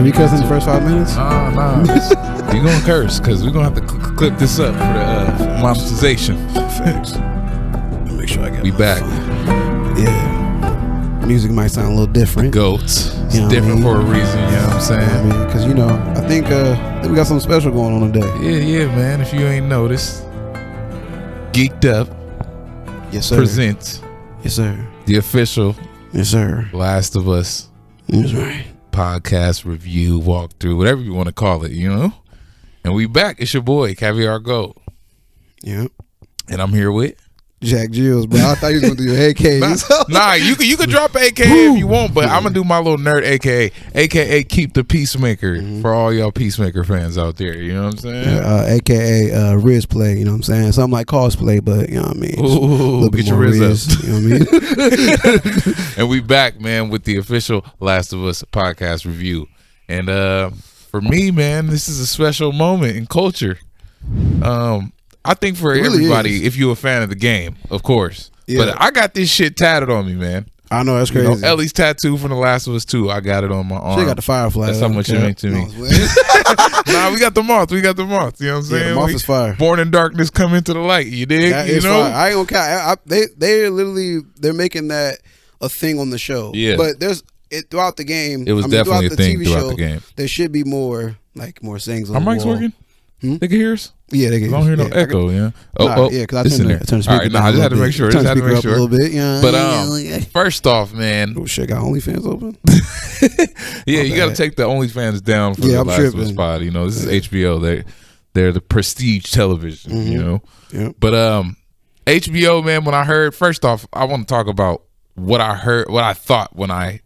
we cuss in the first 5 minutes? Nah. You're going to curse because we're going to have to clip this up for the monetization. Facts. Make sure I get We back. Yeah. Music might sound a little different. Goats. It's different for a reason, you know what I'm saying? Because, I think we got something special going on today. Yeah, man. If you ain't noticed, Geeked Up presents the official Last of Us That's right. podcast review, walkthrough, whatever you want to call it, And we back. It's your boy, Caviarr Goat. Yep. And I'm here with Jack Jillz, bro. I thought you was gonna do your AKs. Nah, you could drop AKA if you want, but I'm gonna do my little nerd AKA keep the peacemaker for all y'all peacemaker fans out there. You know what I'm saying? AKA Riz play. You know what I'm saying? Something like cosplay, but you know what I mean. Ooh, get your Riz up. You know what I mean? And we back, man, with the official Last of Us podcast review. And for me, man, this is a special moment in culture. I think for everybody, if you're a fan of the game, of course. Yeah. But I got this shit tatted on me, man. I know, that's crazy. Ellie's tattoo from The Last of Us 2. I got it on my arm. She got the firefly. That's how much it meant to me. Nah, we got the moth. You know what I'm saying? Yeah, the moth is fire. Born in darkness, come into the light. You dig? That is fire. I ain't gonna count. They're making that a thing on the show. Yeah. But throughout the game. It was definitely a thing throughout the game. There should be more sayings on Our the mic's wall. working? They can hear us? Yeah, they can. I don't hear no echo, yeah. Because I turned the speaker All right, down I just had to make sure. Turn the speaker up a little bit. Yeah. But first off, man. Oh shit, got OnlyFans open? Yeah, you got to take the OnlyFans down for the Last of Us pod. This is HBO. They're the prestige television, Yep. But HBO, man, when I heard, first off, I want to talk about what I thought when I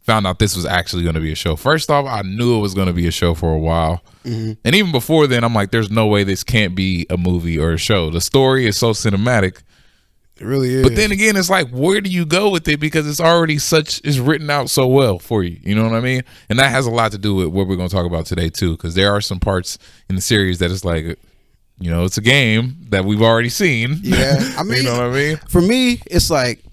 found out this was actually going to be a show. First off, I knew it was going to be a show for a while. And even before then, I'm like, there's no way this can't be a movie or a show. The story is so cinematic. It really is. But then again, it's like, where do you go with it? Because it's already it's written out so well for you. You know what I mean? And that has a lot to do with what we're going to talk about today, too. Because there are some parts in the series that it's like, it's a game that we've already seen. Yeah. I mean, you know what I mean? For me, it's like,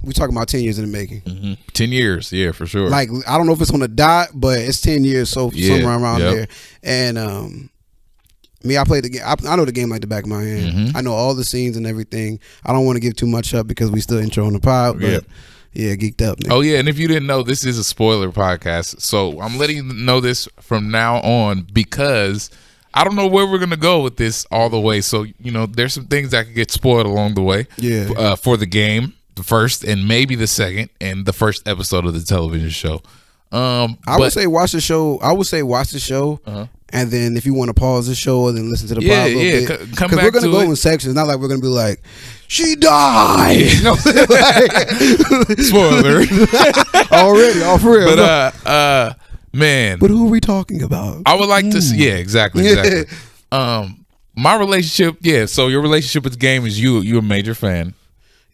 we're talking about 10 years in the making. 10 years, yeah, for sure. Like, I don't know if it's on the dot, but it's 10 years, so somewhere around there. And I played the game. I know the game like the back of my hand. I know all the scenes and everything. I don't want to give too much up because we still intro on the pod, but yeah, geeked up. Nigga. Oh, yeah, and if you didn't know, this is a spoiler podcast. So I'm letting you know this from now on because I don't know where we're going to go with this all the way. So, there's some things that could get spoiled along the way for the game. The first and maybe the second and the first episode of the television show. I would say watch the show. And then if you want to pause the show and then listen to the pod a little bit. Come back we're gonna go in sections. Not like we're gonna be like, she died. Spoiler. Already, all for real. But man. But who are we talking about? I would like to see. Yeah, exactly. My relationship. So your relationship with the game is you're a major fan.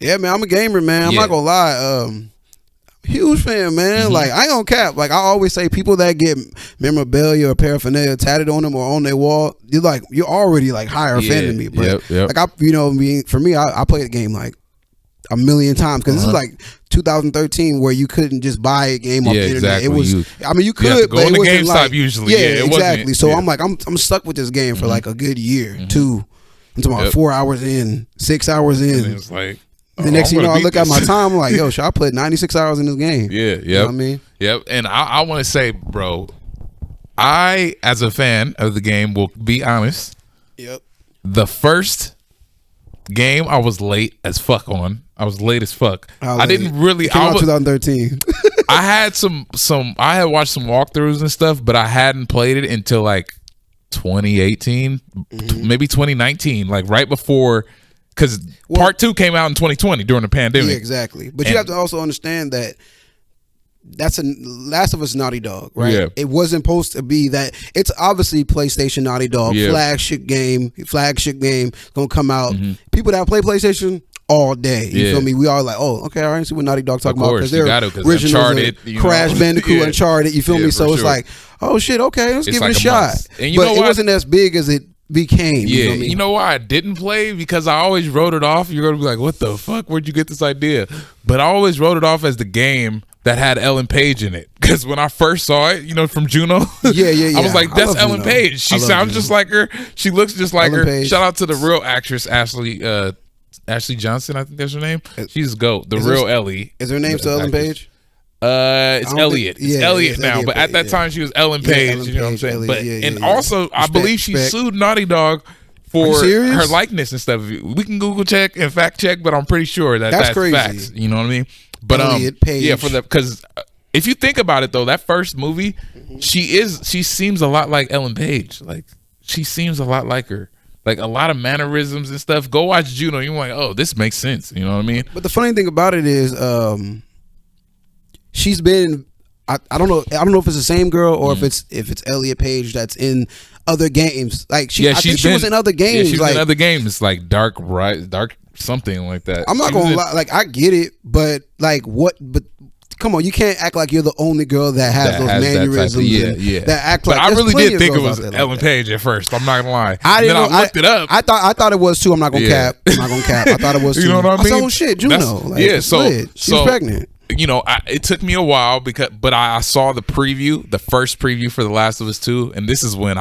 Yeah, man, I'm a gamer, man. I'm not gonna lie. Huge fan, man. Like, I ain't gonna cap. Like, I always say, people that get memorabilia or paraphernalia tatted on them or on their wall, you're already like higher fan than me. But like, for me, I play the game like a million times because this is like 2013 where you couldn't just buy a game off the internet. Exactly. It was, you could, go on the GameStop usually. Yeah, exactly. So I'm like, I'm stuck with this game for like a good year, 2. I'm talking about 4 hours in, 6 hours in. And it's like. The next thing you know, I look at my time, I'm like, yo, I played 96 hours in this game. Yeah, You know what I mean? Yep. And I want to say, bro, I, as a fan of the game, will be honest. Yep. The first game, I was late as fuck on. I was late as fuck. I didn't really. It came out 2013. I had I had watched some walkthroughs and stuff, but I hadn't played it until like 2018, maybe 2019, like right before. Because part 2 came out in 2020 during the pandemic. Yeah, exactly. But you have to also understand that that's a Last of Us Naughty Dog, right? Yeah. It wasn't supposed to be that. It's obviously PlayStation Naughty Dog, flagship game, gonna come out. People that play PlayStation all day, you feel me? We all like, oh, okay, I see what Naughty Dog talking about because they're originals, Uncharted, Crash Bandicoot, Uncharted. You feel me? So it's like, oh shit, okay, let's give it a shot. And but it wasn't as big as it became. You know why I didn't play? Because I always wrote it off. You're gonna be like, what the fuck, where'd you get this idea? But I always wrote it off as the game that had Ellen Page in it. Because when I first saw it, you know, from Juno, yeah. I was like, that's Ellen Juno. Page. She sounds just like her. She looks just like Ellen her. Page. Shout out to the real actress, Ashley Johnson, I think that's her name. She's GOAT. The real Ellie. Is her name still Ellen Page? It's Elliot. It's Elliot now, Elliot but at that time she was Ellen Page. Ellen you know what I'm Page, saying? Elliot, But also, I believe she sued Naughty Dog for her likeness and stuff. We can Google check and fact check, but I'm pretty sure that's crazy. Facts. You know what I mean? But Elliot Page. yeah, because if you think about it though, that first movie, she seems a lot like Ellen Page. Like she seems a lot like her. Like a lot of mannerisms and stuff. Go watch Juno. You're like, oh, this makes sense. You know what I mean? But the funny thing about it is, she's been. I don't know. I don't know if it's the same girl or if it's Elliot Page that's in other games. Like I think she was in other games. Yeah, she's like, in other games, like Dark something like that. I'm not gonna lie. Like I get it, but like what? But come on, you can't act like you're the only girl that has those mannerisms. That act like. But I really did think it was Ellen like Page at first. I'm not gonna lie. I didn't. Then I looked it up. I thought it was too. I'm not gonna cap. I'm not gonna cap. I thought it was too. You know what I mean? I said, oh shit, Juno. Like, she's pregnant. You know, it took me a while but I saw the preview, the first preview for The Last of Us 2, and this is when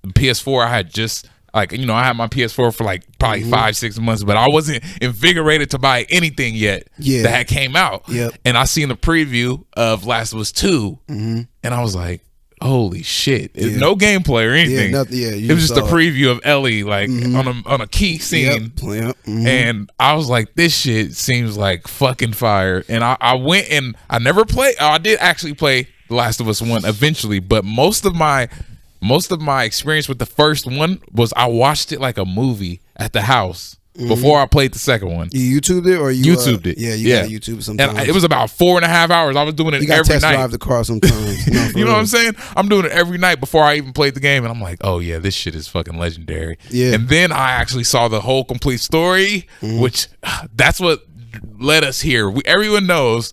PS4 I had just I had my PS4 for like probably 5-6 months, but I wasn't invigorated to buy anything yet that had came out. Yep. And I seen the preview of Last of Us 2, and I was like, holy shit. No gameplay or anything. It was just a preview of Ellie on a key scene. And I was like, this shit seems like fucking fire. And I went and I never played. I did actually play The Last of Us 1 eventually, but most of my experience with the first one was I watched it like a movie at the house before I played the second one. You YouTubed it or you YouTubed it? Yeah, you got YouTube sometimes. And it was about 4.5 hours. I was doing it you gotta every test night. Drive the car sometimes. You know what I'm saying? I'm doing it every night before I even played the game, and I'm like, oh yeah, this shit is fucking legendary. Yeah. And then I actually saw the whole complete story, which that's what led us here. Everyone knows.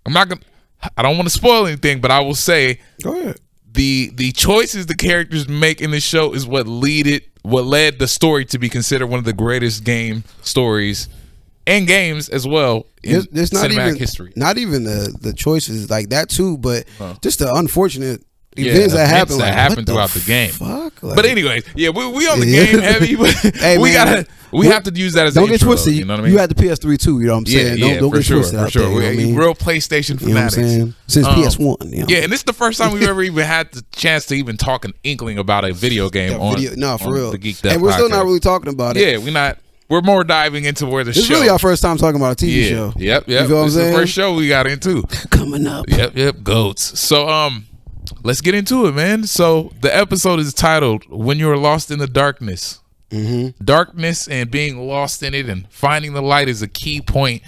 I don't want to spoil anything, but I will say, go ahead. The choices the characters make in this show is what led the story to be considered one of the greatest game stories and games as well in cinematic history. Not even the choices like that too, but just the unfortunate events that happen throughout the game. Fuck? But anyways, we on the game heavy, but hey, we have to use that as don't an get intro, twisted. You know what I mean? You had the PS3 too. You know what I'm saying? Don't get twisted out there. You know what I mean? Real PlayStation fanatics. You know what I'm saying? Since PS1. You know? Yeah, and this is the first time we've ever even had the chance to even talk an inkling about a video game for real. The Geeked Up and we're still podcast. not really talking about it. Yeah, we're more diving into where the show. This is really our first time talking about a TV show. Yep. You feel what I'm saying? This is the first show we got into. Coming up. Yep. Goats. So let's get into it, man. So the episode is titled "When You Are Lost in the Darkness." Darkness and being lost in it and finding the light is a key point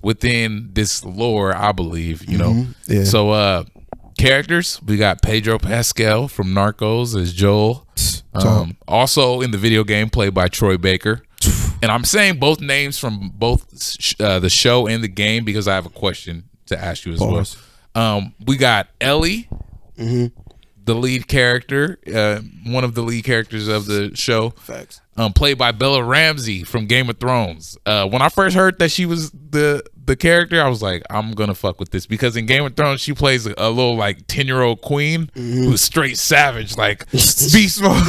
within this lore, I believe. You know. Yeah. So characters, we got Pedro Pascal from Narcos as Joel. Also in the video game, played by Troy Baker. And I'm saying both names from both the show and the game because I have a question to ask you as well. We got Ellie, the lead character, one of the lead characters of the show. Facts. Played by Bella Ramsey from Game of Thrones. When I first heard that she was the character, I was like, I'm gonna fuck with this because in Game of Thrones she plays a little like 10-year-old queen who's straight savage, like beast mode.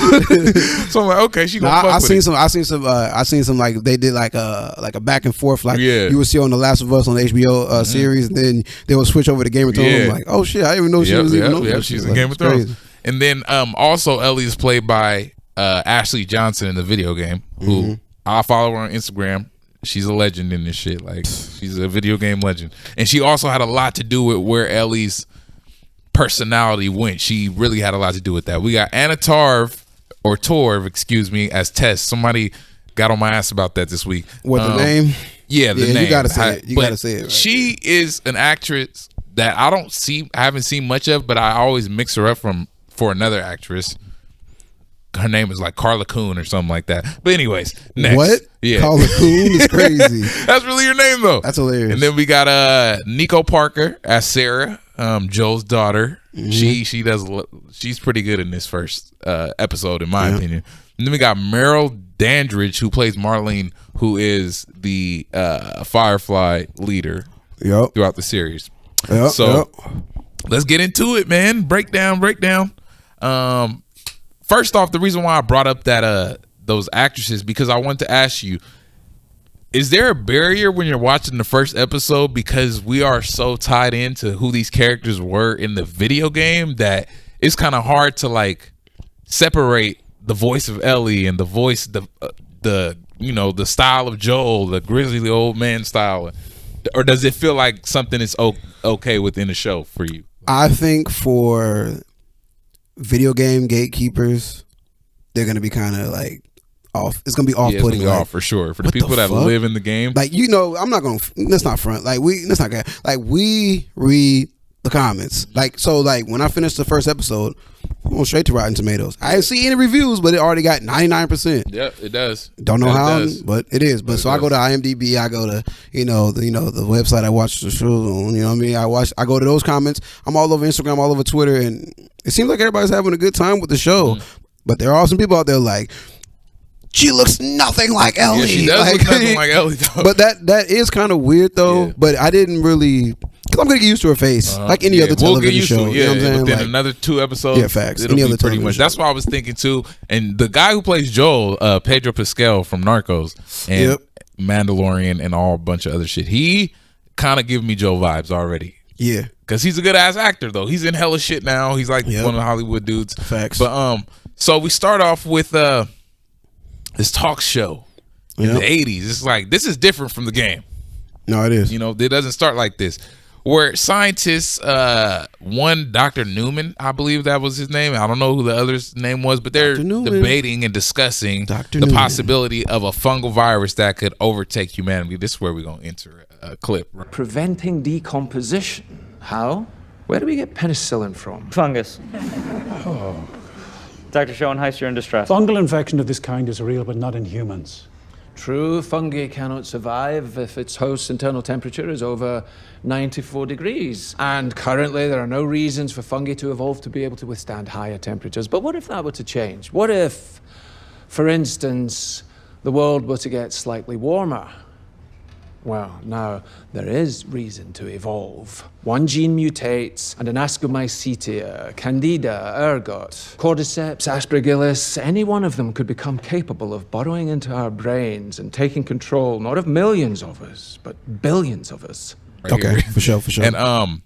So I'm like, okay, she gonna fuck with it. I seen some like they did like a back and forth like you would see on The Last of Us on the HBO series, and then they would switch over to Game of Thrones. I'm like, oh shit, I didn't even know she was even on she's in Game of Thrones. Crazy. And then also Ellie is played by Ashley Johnson in the video game, who I follow her on Instagram. She's a legend in this shit. Like, she's a video game legend. And she also had a lot to do with where Ellie's personality went. She really had a lot to do with that. We got Anna Torv, as Tess. Somebody got on my ass about that this week. What, the name? Yeah, the name. You gotta say it. You gotta say it. Right? She is an actress that I haven't seen much of, but I always mix her up for another actress. Her name is like Carla Coon or something like that. But anyways, next. What? Yeah. Carla Coon is crazy. That's really her name though. That's hilarious. And then we got Nico Parker as Sarah, Joel's daughter. She's pretty good in this first episode in my opinion. And then we got Meryl Dandridge, who plays Marlene, who is the Firefly leader throughout the series. Let's get into it, man. Breakdown. First off, the reason why I brought up that those actresses, because I wanted to ask you, is there a barrier when you're watching the first episode because we are so tied into who these characters were in the video game that it's kind of hard to like separate the voice of Ellie and the voice, the style of Joel, the grizzly old man style, or does it feel like something is okay within the show for you? I think for video game gatekeepers, they're gonna be kind of like off. It's gonna be off-putting. It's gonna be off for sure. For the people that live in the game, like I'm not gonna. Let's not front. We read the comments. When I finished the first episode, I went straight to Rotten Tomatoes. I didn't see any reviews, but it already got 99%. Yeah, it does. Don't know how, but it is. But so I go to IMDb. I go to the website I watch the show on. You know what I mean? I go to those comments. I'm all over Instagram, all over Twitter, and it seems like everybody's having a good time with the show. But there are some people out there like, she looks nothing like Ellie. Yeah, she does look nothing like Ellie, though. But that is kind of weird, though. Yeah. But I didn't really, because I'm going to get used to her face. Like any other television show. You know what I'm saying? Within another 2 episodes. Yeah, facts. It'll be pretty much. That's what I was thinking, too. And the guy who plays Joel, Pedro Pascal from Narcos and Mandalorian and all a bunch of other shit, he kind of giving me Joel vibes already. Yeah. Because he's a good-ass actor, though. He's in hella shit now. He's like one of the Hollywood dudes. Facts. But so we start off with this talk show in the 80s. It's like, this is different from the game. No, it is. It doesn't start like this. Where scientists, one Dr. Newman, I believe that was his name. I don't know who the other's name was, but they're debating and discussing the possibility of a fungal virus that could overtake humanity. This is where we're going to enter a clip. Preventing decomposition. How? Where do we get penicillin from? Fungus. Dr. Schoenheiss, you're in distress. Fungal infection of this kind is real, but not in humans. True, fungi cannot survive if its host's internal temperature is over 94 degrees. And currently, there are no reasons for fungi to evolve to be able to withstand higher temperatures. But what if that were to change? What if, for instance, the world were to get slightly warmer? Well, now, there is reason to evolve. One gene mutates, and an Ascomycetia, Candida, ergot, Cordyceps, Aspergillus, any one of them could become capable of burrowing into our brains and taking control, not of millions of us, but billions of us. Okay, for sure. And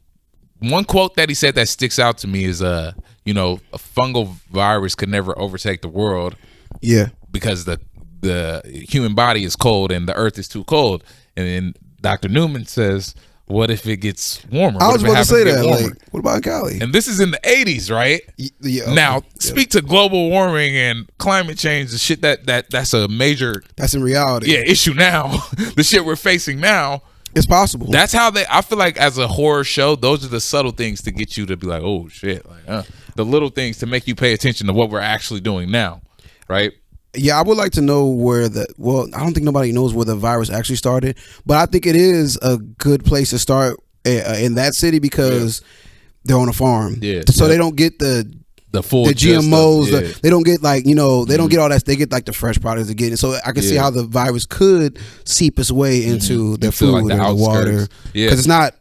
one quote that he said that sticks out to me is, a fungal virus could never overtake the world. Yeah. Because the human body is cold and the earth is too cold. And then Dr. Newman says, what if it gets warmer? I was about to say that. Like, what about Cali? And this is in the 80s, right? Yeah. Now, speak to global warming and climate change, the shit that's a major... That's in reality. Yeah, issue now. The shit we're facing now. It's possible. That's how I feel like as a horror show, those are the subtle things to get you to be like, oh, shit. Like, the little things to make you pay attention to what we're actually doing now, right? Yeah, I would like to know where I don't think nobody knows where the virus actually started, but I think it is a good place to start in that city because they're on a farm. Yeah. So they don't get the full GMOs. They don't get they don't get all that. They get like the fresh products to get it. So I can see how the virus could seep its way into their food like the water. Yeah. Because it's not,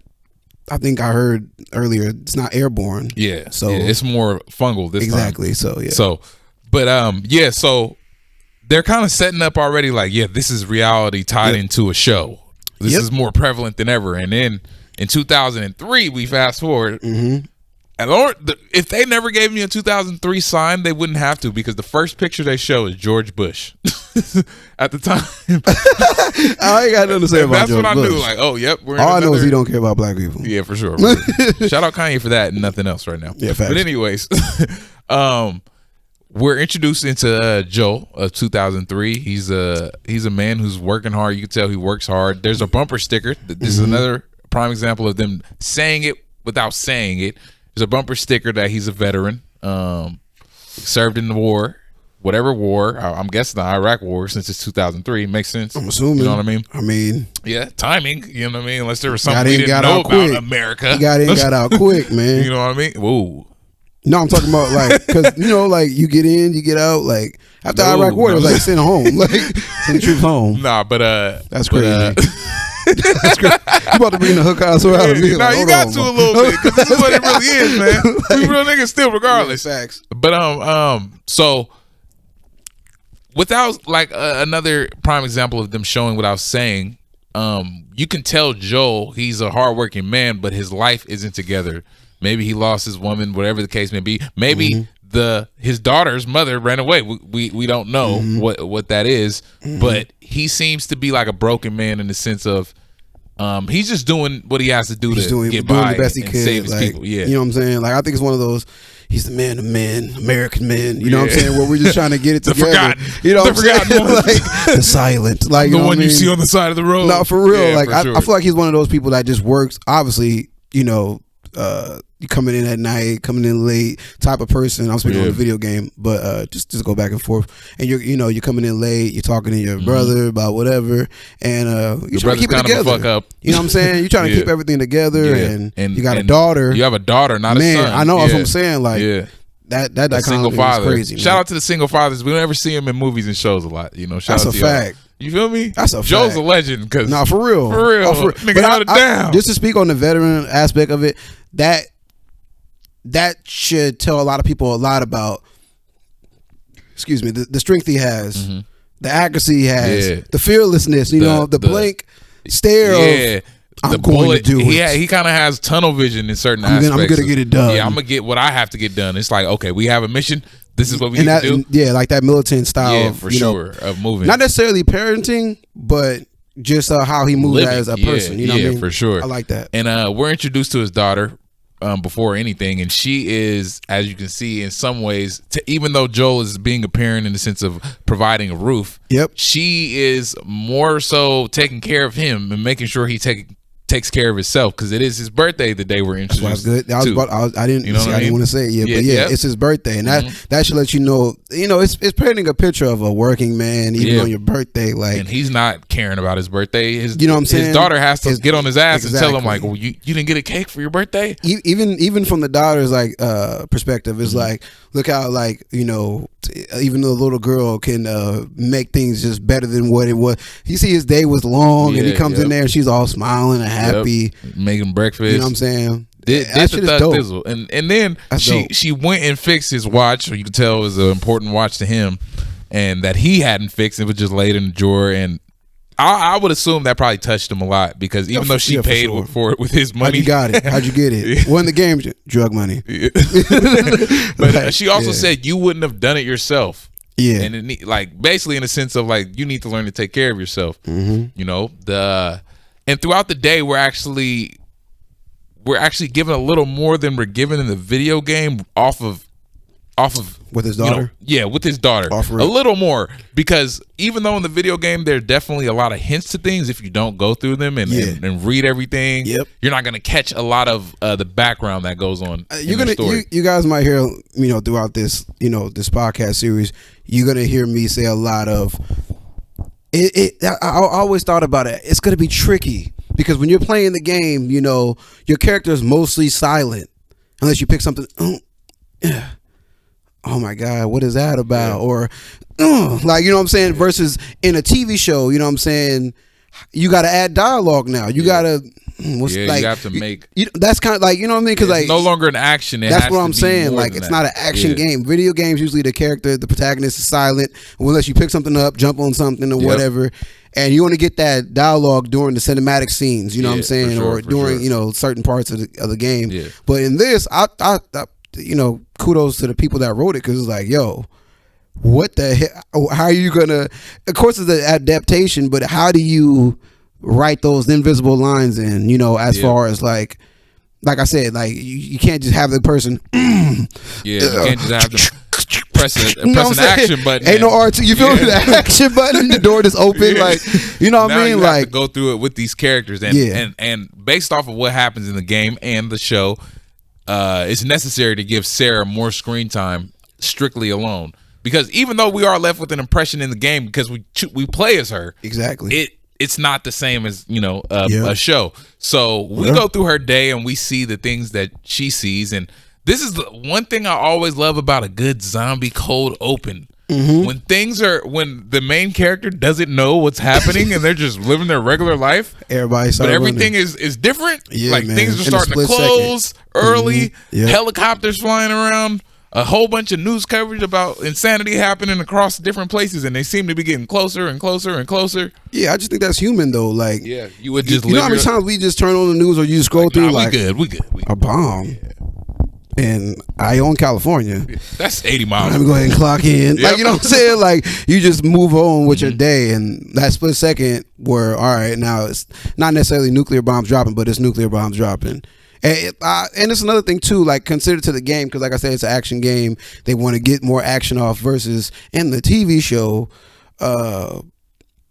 I think I heard earlier, it's not airborne. Yeah. So it's more fungal this time. Exactly. So, yeah. So, but so they're kind of setting up already like, this is reality tied into a show. This is more prevalent than ever. And then in 2003, we fast forward. Mm-hmm. And if they never gave me a 2003 sign, they wouldn't have to, because the first picture they show is George Bush at the time. I ain't got nothing to say about George Bush. That's what I knew. Like, all I know is he don't care about black people. Yeah, for sure. Shout out Kanye for that and nothing else right now. Yeah, facts. But anyways, we're introduced into Joel of 2003. He's a man who's working hard. You can tell he works hard. There's a bumper sticker. This is another prime example of them saying it without saying it. There's a bumper sticker that he's a veteran, served in the war, whatever war. I'm guessing the Iraq war, since it's 2003. Makes sense. I'm assuming. You know what I mean? Yeah, timing. You know what I mean? Unless there was something we didn't know about America. He got out quick, man. You know what I mean? Whoa. No, I'm talking about because you get in, you get out. Like after Iraq war, it was like send home, like send troops home. Nah, but that's crazy. That's great. You about to bring the hook out out of me? Nah, you got to a little bit because this is what it really is, man. We real niggas still, regardless. Yeah, facts. But so without like another prime example of them showing what I was saying, you can tell Joel he's a hardworking man, but his life isn't together. Maybe he lost his woman, whatever the case may be. Maybe his daughter's mother ran away. We don't know what that is, but he seems to be like a broken man in the sense of he's just doing what he has to do to get by the best he and can, save his like, people. Yeah, you know what I'm saying? Like I think it's one of those. He's the man of men, American men. You know what I'm saying? Where we're just trying to get it the together. Forgotten. You know the what I'm saying? Like the silent, like the one you see on the side of the road. No, for real. Yeah, like for sure. I feel like he's one of those people that just works. Obviously, you know. You coming in at night, coming in late type of person. I'm speaking on the video game, but just go back and forth. And you're coming in late. You're talking to your brother about whatever, and you're trying to keep it together. Fuck up. You know what I'm saying? You're trying to keep everything together, and you got a daughter. You have a daughter, not a son. I know. That's what I'm saying. Like that kind single of father. is crazy. Shout out to the single fathers. We don't ever see him in movies and shows a lot. You know, shout that's out to a fact. Y'all. You feel me? That's a Joe's fact. a legend. Cause no, for real, nigga, held it down. Just to speak on the veteran aspect of it, that should tell a lot of people a lot about, excuse me, the strength he has, the accuracy he has, the fearlessness, you know, the blank stare of, I'm going to do it. He kind of has tunnel vision in certain aspects. I'm going to get it done. Yeah, I'm going to get what I have to get done. It's like, okay, we have a mission. This is what we need to do. Yeah, like that militant style. Yeah, for sure, of moving. Not necessarily parenting, but just how he moves as a person. You know what I mean? For sure. I like that. And we're introduced to his daughter before anything, and she is, as you can see, in some ways, even though Joel is being a parent in the sense of providing a roof, she is more so taking care of him and making sure he takes care of himself, because it is his birthday the day we're introduced. That's good. I didn't want to say it yet, but it's his birthday, and that should let you know. You know, it's painting a picture of a working man even on your birthday. Like, and he's not caring about his birthday. You know what I'm saying? His daughter has to get on his ass and tell him like, well, you didn't get a cake for your birthday. Even from the daughter's like perspective, it's like, look how, like, you know, even the little girl can make things just better than what it was. You see, his day was long, and he comes in there and she's all smiling and happy, making breakfast. You know what I'm saying? Did the thug thizzle. And then she went and fixed his watch, so you could tell it was an important watch to him, and that he hadn't fixed. It was just laid in the drawer, and I would assume that probably touched him a lot, because even though she paid for it with his money. How'd you got it? How'd you get it? Well, in the game, drug money. But she also said you wouldn't have done it yourself. Yeah. And like basically in the sense of like, you need to learn to take care of yourself. You know, and throughout the day we're actually given a little more than we're given in the video game off of with his daughter. With his daughter, a little more, because even though in the video game there's definitely a lot of hints to things, if you don't go through them and read everything, you're not gonna catch a lot of the background that goes on. You guys might hear, you know, throughout this, you know, this podcast series, you're gonna hear me say a lot of it. I always thought about it. It's gonna be tricky, because when you're playing the game, you know, your character is mostly silent unless you pick something. Oh my God, what is that about? Or like, you know what I'm saying? Versus in a TV show, you know what I'm saying? You got to add dialogue now. You got to you have to make. That's kind of like, you know what I mean? Because like, no longer an action. That's what I'm saying. Like, it's not an action game. Video games, usually the protagonist is silent unless you pick something up, jump on something or whatever. And you want to get that dialogue during the cinematic scenes, you know what I'm saying? Or during, you know, certain parts of the game. Yeah. But in this, I you know, kudos to the people that wrote it, because it's like, yo, what the hell? How are you gonna? Of course, it's an adaptation, but how do you write those invisible lines in? You know, as far as like I said, like you can't just have the person. You can't just have them press an action button. Ain't no R2. You feel me? The action button, the door just open. Like, you know what I mean? You like, have to go through it with these characters, and based off of what happens in the game and the show. It's necessary to give Sarah more screen time strictly alone, because even though we are left with an impression in the game because we play as her, it's not the same as, you know, a show. So we go through her day and we see the things that she sees, and this is the one thing I always love about a good zombie cold open. when the main character doesn't know what's happening and they're just living their regular life, but everything is different. Yeah, like man. things are starting to close early. Yep. Helicopters flying around. A whole bunch of news coverage about insanity happening across different places, and they seem to be getting closer and closer and closer. Yeah, I just think that's human though. Like, yeah, you would just you know how many times we just turn on the news or you scroll through we good. a bomb. And I own California. That's 80 miles. I'm going to clock in. Like, you know what I'm saying? Like, you just move on with your day, and that split second where, all right, now it's not necessarily nuclear bombs dropping, but it's nuclear bombs dropping. And it's another thing too, like consider to the game, because like I said, it's an action game. They want to get more action off versus in the TV show,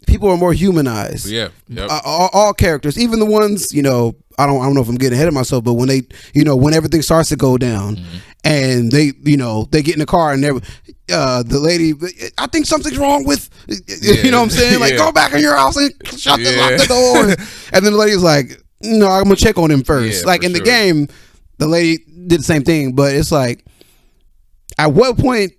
people are more humanized. Yeah, yep. All characters, even the ones, you know, I don't know if I'm getting ahead of myself, but when they, you know, when everything starts to go down, and they, you know, they get in the car and the lady, I think something's wrong with, you know what I'm saying? Like, go back in your house and lock the door. And then the lady's like, no, I'm gonna check on him first. Like in the game, the lady did the same thing, but it's like, at what point?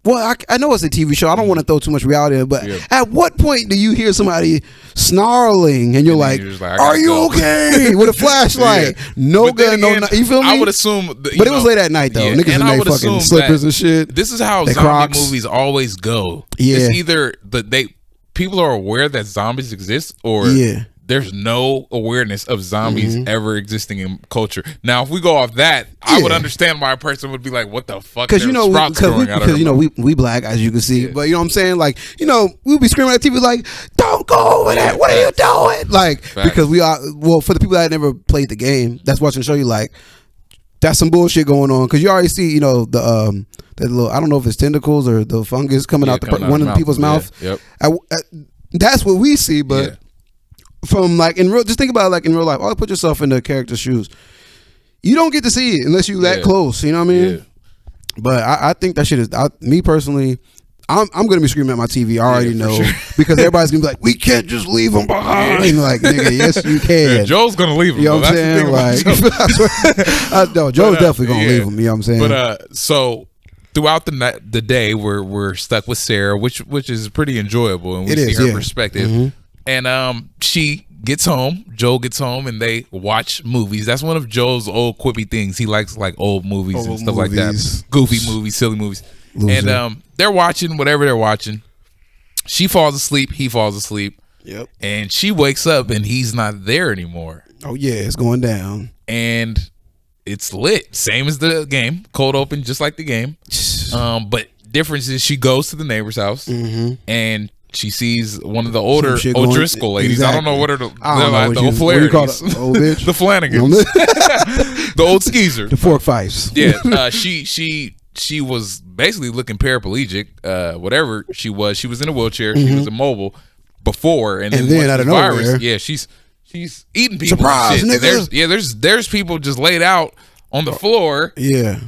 Well, I know it's a TV show. I don't want to throw too much reality in it, but at what point do you hear somebody snarling and you're like, "Are you okay?" with a flashlight, no gun, no. You feel me? I would assume, but it was late at night though. Niggas in their fucking slippers and shit. This is how zombie movies always go. It's either people are aware that zombies exist, or there's no awareness of zombies ever existing in culture. Now, if we go off that, I would understand why a person would be like, "What the fuck?" Because you know, because you know, we black, as you can see, but you know what I'm saying. Like, you know, we'll be screaming at TV like, "Don't go over there! What are you doing?" Like, because we are, well, for the people that never played the game, that's watching the show, you like, that's some bullshit going on, because you already see, you know, the little, I don't know if it's tentacles or the fungus coming out one of the people's mouth. That's what we see, but. From like in real, just think about it like in real life. Oh, put yourself in the character's shoes. You don't get to see it unless you that close. You know what I mean? Yeah. But I think that shit is. Me personally, I'm gonna be screaming at my TV. I already know because everybody's gonna be like, "We can't just leave them behind." Like, nigga, yes you can. Yeah, Joe's gonna leave them. You know what I'm saying? Like, no, Joe's definitely gonna leave them. You know what I'm saying? But so. Throughout the day, we're stuck with Sarah, which is pretty enjoyable, and we see her perspective. And she gets home, Joel gets home, and they watch movies. That's one of Joel's old quippy things. He likes like old movies and stuff like that. Goofy movies, silly movies. Loser. And they're watching whatever they're watching. She falls asleep, he falls asleep. Yep. And she wakes up and he's not there anymore. Oh yeah, it's going down. And it's lit. Same as the game. Cold open, just like the game. But difference is she goes to the neighbor's house and she sees one of the older O'Driscoll ladies. Exactly. I don't know what are the O'Flaherty's. Old bitch? The Flanagans. The old skeezer. The Fork Fifes. Yeah. She was basically looking paraplegic. Whatever she was in a wheelchair. She was immobile before, and then out of nowhere, she's eating people. Surprise, nigga. There's people just laid out on the floor. Yeah.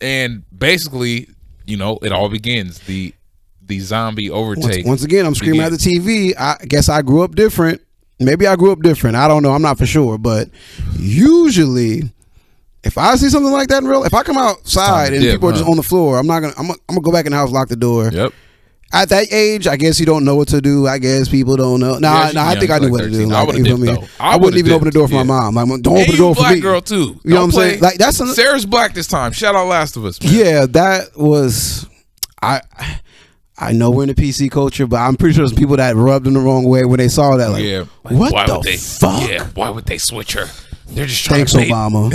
And basically, you know, it all begins. The zombie overtake. Once again, I'm screaming at the TV. I guess I grew up different. Maybe I grew up different. I don't know. I'm not for sure. But usually, if I see something like that in real, if I come outside and people are just on the floor, I'm gonna go back in the house, lock the door. Yep. At that age, I guess you don't know what to do. I guess people don't know. I think I knew what to do. Like, I wouldn't even open the door for my mom. Like, don't open the door for me. Black girl too. You know what I'm saying? Like Sarah's black this time. Shout out Last of Us. Man. Yeah, that was I know we're in the PC culture, but I'm pretty sure there's people that rubbed them the wrong way when they saw that. Like, what the fuck? Yeah, why would they switch her? They're just trying Thanks, to Obama.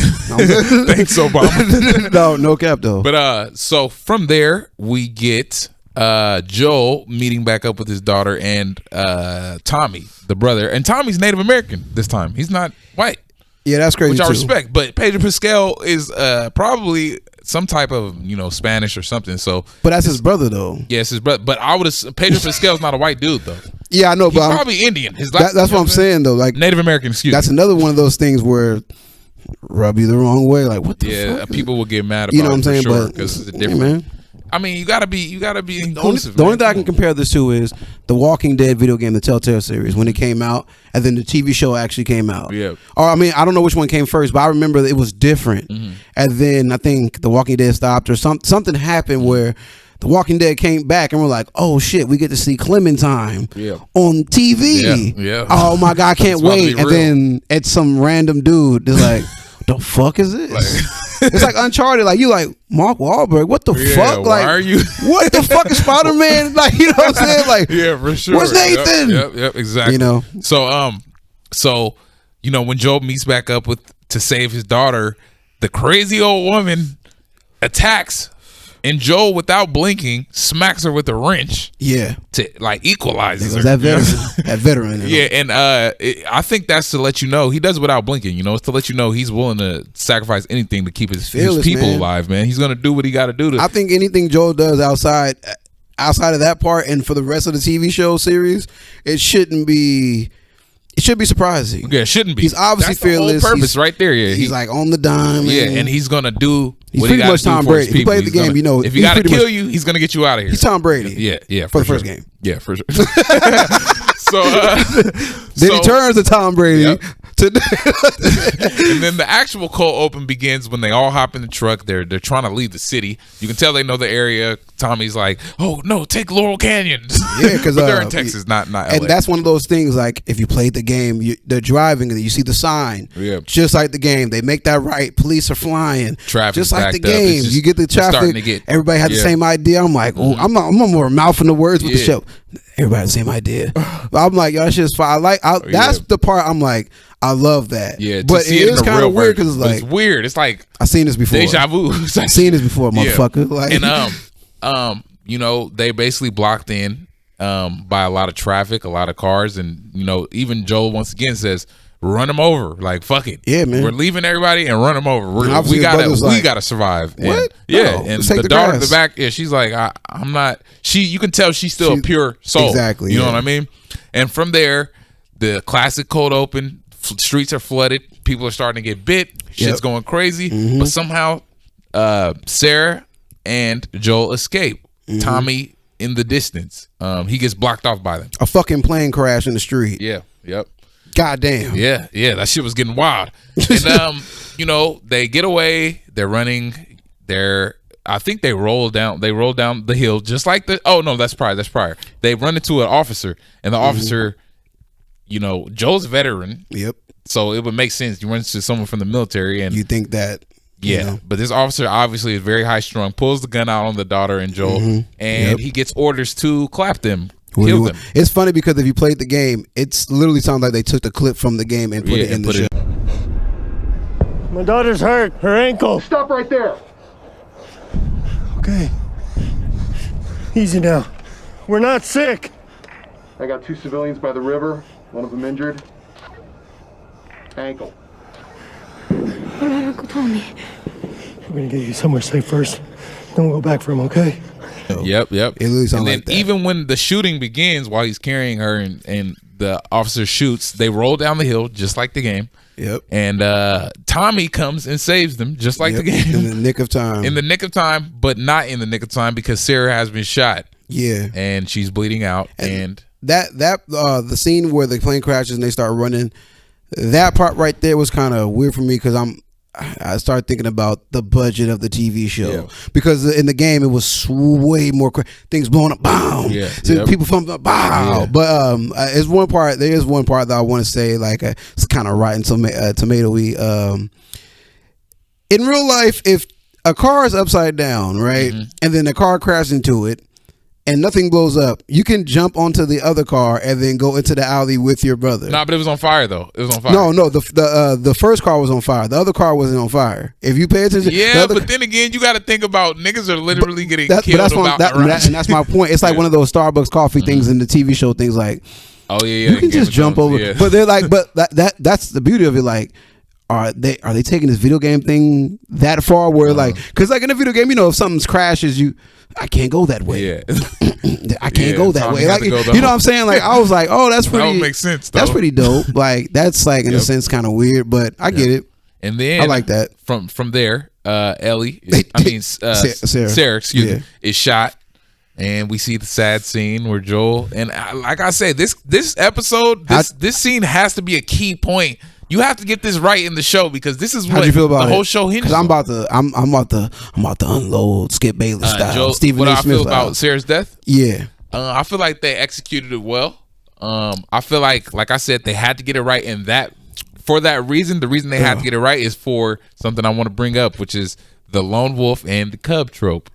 Thanks, Obama. No cap though. But so from there we get Joel meeting back up with his daughter and Tommy, the brother, and Tommy's Native American this time. He's not white. Yeah, that's crazy. Which I respect. But Pedro Pascal is probably some type of, you know, Spanish or something. So, but that's his brother though. Yeah, it's his brother. But I would have Pedro Pascal's not a white dude though. Yeah, I know, He's but probably Indian. That's what I'm saying though. Like Native American. Excuse me. That's another one of those things where rub you the wrong way. Like what the fuck? Yeah, people will get mad about. You know what I'm saying? Sure, because it's different. Man. I mean, you gotta be inclusive. The only thing I can compare this to is the Walking Dead video game, the Telltale series, when it came out, and then the TV show actually came out. Yeah. Or I mean, I don't know which one came first, but I remember that it was different. And then I think the Walking Dead stopped, or something happened where The Walking Dead came back, and we're like, oh shit, we get to see Clementine on TV. Yeah. Oh my god, I can't wait. And then it's some random dude that's like, the fuck is this? It's like Uncharted. Like, you like, Mark Wahlberg, what the fuck? Why Like, are you? What the fuck is Spider-Man? Like, you know what I'm saying? Like, yeah, for sure. Where's Nathan? Yep, exactly. You know. So you know, when Joel meets back up to save his daughter, the crazy old woman attacks, and Joel, without blinking, smacks her with a wrench. Yeah, to like equalize her. That veteran, that veteran. Yeah, and I think that's to let you know he does it without blinking. You know, it's to let you know he's willing to sacrifice anything to keep his people alive. Man, he's gonna do what he got to do. I think anything Joel does outside of that part, and for the rest of the TV show series, it should be surprising. Yeah, it shouldn't be. He's obviously that's fearless. The whole purpose right there. Yeah, he's like on the dime. Yeah, and he's gonna do. He's what pretty he much Tom Brady. If you play the game, gonna, you know. If he got to kill you, he's gonna get you out of here. He's Tom Brady. Yeah, for the first game. Yeah, for sure. So then he turns to Tom Brady. Yep. And then the actual cold open begins when they all hop in the truck. They're trying to leave the city. You can tell they know the area. Tommy's like, "Oh no, take Laurel Canyon." Yeah, because they're in Texas, not LA. And that's one of those things. Like, if you played the game, they're driving and you see the sign. Yeah, just like the game. They make that right. Police are flying. Traffic just like the up. game. You get the traffic. Everybody had the same idea. I'm like, oh, I'm more mouthing the words with the show. Everybody had the same idea. I'm like, y'all shit's fine. That's the part I'm like, I love that. Yeah, but it is kind of weird because it's weird. It's like I've seen this before. Deja vu. I've seen this before, motherfucker. Like, and you know, they basically blocked in by a lot of traffic, a lot of cars, and you know, even Joel once again says, run them over. Like, fuck it. Yeah, man. We're leaving everybody and run them over. We gotta survive. What? And, yeah. And the daughter in the back, she's like, I'm not. You can tell she's still a pure soul. Exactly. You know what I mean? And from there, the classic cold open. Streets are flooded. People are starting to get bit. Shit's going crazy. But somehow, Sarah and Joel escape. Tommy in the distance. He gets blocked off by them. A fucking plane crash in the street. Yeah. Yep. Goddamn. Yeah. That shit was getting wild. And you know, they get away. They're running. I think they roll down the hill just like the. Oh no, that's prior. They run into an officer, and the officer. You know, Joel's a veteran. Yep. So it would make sense. You run into someone from the military, and you think that. Yeah. You know. But this officer obviously is very high strung. Pulls the gun out on the daughter and Joel, and he gets orders to clap them, kill them. It's funny because if you played the game, it's literally sounds like they took the clip from the game and put it in the show. My daughter's hurt. Her ankle. Stop right there. Okay. Easy now. We're not sick. I got 2 civilians by the river. One of them injured. Ankle. What about Uncle Tommy? We're gonna get you somewhere safe first. Then we'll go back for him, okay? Yep. It really sounds and then like that. even when the shooting begins, while he's carrying her and the officer shoots, they roll down the hill just like the game. Yep. And Tommy comes and saves them just like the game. In the nick of time. In the nick of time, but not in the nick of time because Sarah has been shot. Yeah. And she's bleeding out. And the scene where the plane crashes and they start running, that part right there was kind of weird for me because I started thinking about the budget of the TV show because in the game it was way more things blowing up, boom. Yeah, people from the bow. Yeah. But there is one part that I want to say like it's kind of rotten tomatoey. In real life, if a car is upside down, right, and then a car crashes into it. And nothing blows up, you can jump onto the other car and then go into the alley with your brother. Nah, but it was on fire though. It was on fire. No, the first car was on fire. The other car wasn't on fire. If you pay attention, but then again, you got to think about niggas are literally getting killed and that's my point. It's like one of those Starbucks coffee things in the TV show things like, oh yeah, you can just jump over. Yeah. But they're like, but that's the beauty of it. Like, are they taking this video game thing that far? Where like, because like in a video game, you know, if something crashes, I can't go that way. Yeah. I can't go that way. Like, you know what I'm saying? Like, I was like, oh, that's pretty. That would make sense. Though. That's pretty dope. Like, that's like in a sense kind of weird, but I get it. And then I like that. From there, Ellie, Sarah, is shot, and we see the sad scene where Joel and like I say, this episode, this scene has to be a key point You have to get this right in the show because this is How'd what you feel about the whole it? show hinges Because I'm on. about to unload Skip Bayless style. Joe, Stephen what A. I Smith feel style. about Sarah's death? Yeah. I feel like they executed it well. I feel like I said, they had to get it right, and that for that reason, the reason they had to get it right is for something I want to bring up, which is the lone wolf and the cub trope.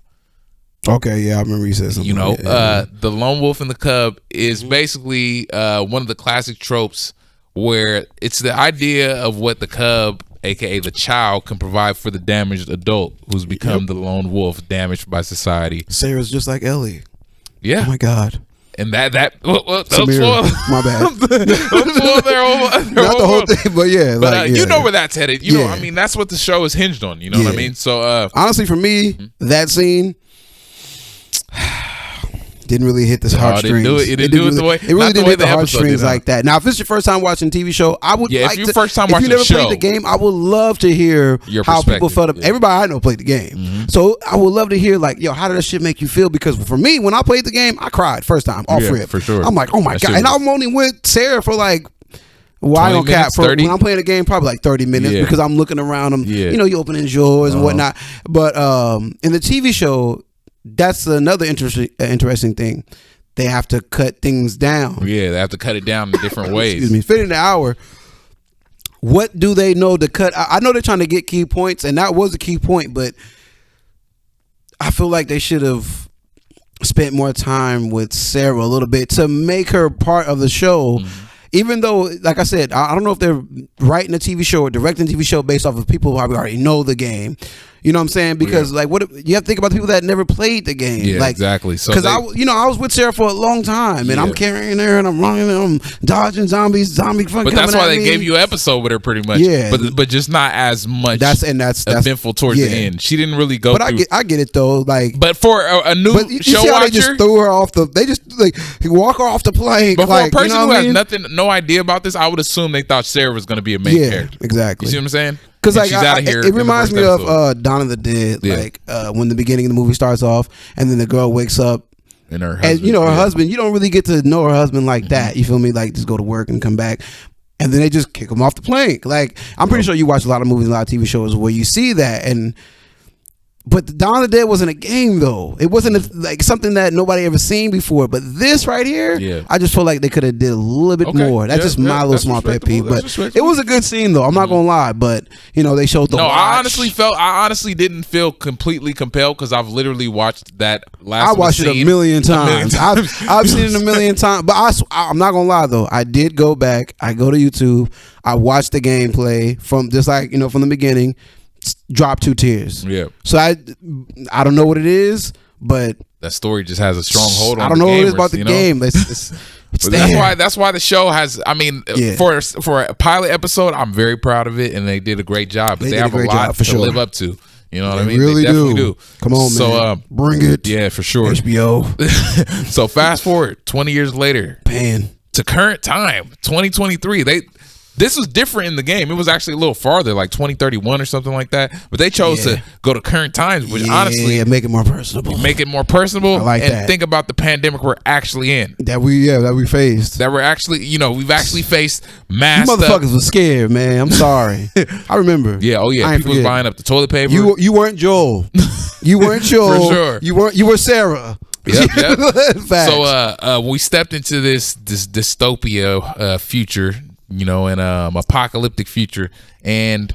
Okay, yeah, I remember you said something. You know, like that, yeah. the lone wolf and the cub is basically one of the classic tropes where it's the idea of what the cub, aka the child, can provide for the damaged adult who's become the lone wolf, damaged by society. Sarah's just like Ellie. Yeah. Oh my God. And don't spoil. My bad. Don't spoil their whole Not the whole thing, but yeah. But like, you know where that's headed. You know, Yeah. I mean, that's what the show is hinged on. You know what I mean? So honestly, for me, that scene didn't really hit the heartstrings. It didn't do it the way. It really didn't hit the heartstrings did, like that. Now, if it's your first time watching a TV show, I would. Yeah, like if you're to, first time if watching you never the show, played the game, I would love to hear your how people perspective, felt. Everybody I know played the game, so I would love to hear like, yo, how did that shit make you feel? Because for me, when I played the game, I cried first time off rip for sure. I'm like, oh my God, and I'm only with Sarah for like. Well, I don't cap for 30? when I'm playing the game, probably like 30 minutes because I'm looking around them. Yeah. You know, you opening drawers and whatnot. But in the TV show, that's another interesting thing. They have to cut things down. Yeah, they have to cut it down in different ways. Excuse me, fit in the hour. What do they know to cut? I know they're trying to get key points, and that was a key point, but I feel like they should have spent more time with Sarah a little bit to make her part of the show. Even though, like I said, I don't know if they're writing a TV show or directing a TV show based off of people who probably already know the game. You know what I'm saying? Because like, what you have to think about the people that never played the game. Yeah, like, exactly. So because I was with Sarah for a long time, and I'm carrying her, and I'm running, and I'm dodging zombie fucking. But that's coming why at they me. gave you an episode with her, pretty much. Yeah, but just not as much. That's eventful towards the end. She didn't really go. But I get it though. Like, but for a new you show see how watcher, they just threw her off the. They just like walk her off the plane. But for like, a person you know who what I has mean? no idea about this, I would assume they thought Sarah was going to be a main character. Exactly. You see what I'm saying? Because like she's out of here. It reminds me of Dawn of the Dead. Yeah. Like when the beginning of the movie starts off, and then the girl wakes up, and her husband, and you know her husband. You don't really get to know her husband like that. You feel me? Like just go to work and come back, and then they just kick him off the plane. Like I'm pretty sure you watch a lot of movies, a lot of TV shows where you see that. And but the Dawn of the Dead wasn't a game though. It wasn't like something that nobody ever seen before. But this right here, I just feel like they could have did a little bit more. That's just my little small pet peeve. But it was a good scene though. I'm not gonna lie. But you know they showed the. No, watch. I honestly didn't feel completely compelled because I've literally watched that last. I watched it a million times. I've seen it a million times. But I'm not gonna lie though. I did go back. I go to YouTube. I watched the gameplay from just like from the beginning. Drop 2 tears. Yeah. So I don't know what it is, but that story just has a strong hold on. I don't know what it is about the game. It's that's why the show has. I mean, for a pilot episode, I'm very proud of it, and they did a great job. But they have a lot to live up to. You know what I mean? Really they definitely do. Come on, man. Bring it. Yeah, for sure. HBO. So fast forward 20 years later, to current time, 2023. This was different in the game. It was actually a little farther, like 2031 or something like that. But they chose to go to current times, which honestly make it more personable. I like and that. think about the pandemic we're actually in. That we faced. That we're actually, we've actually faced mass. You motherfuckers were scared, man. I'm sorry. I remember. Yeah. Oh yeah. People was buying up the toilet paper. You weren't Joel. You weren't Joel. For sure. You were Sarah. Yep. So we stepped into this dystopia future. An apocalyptic future, and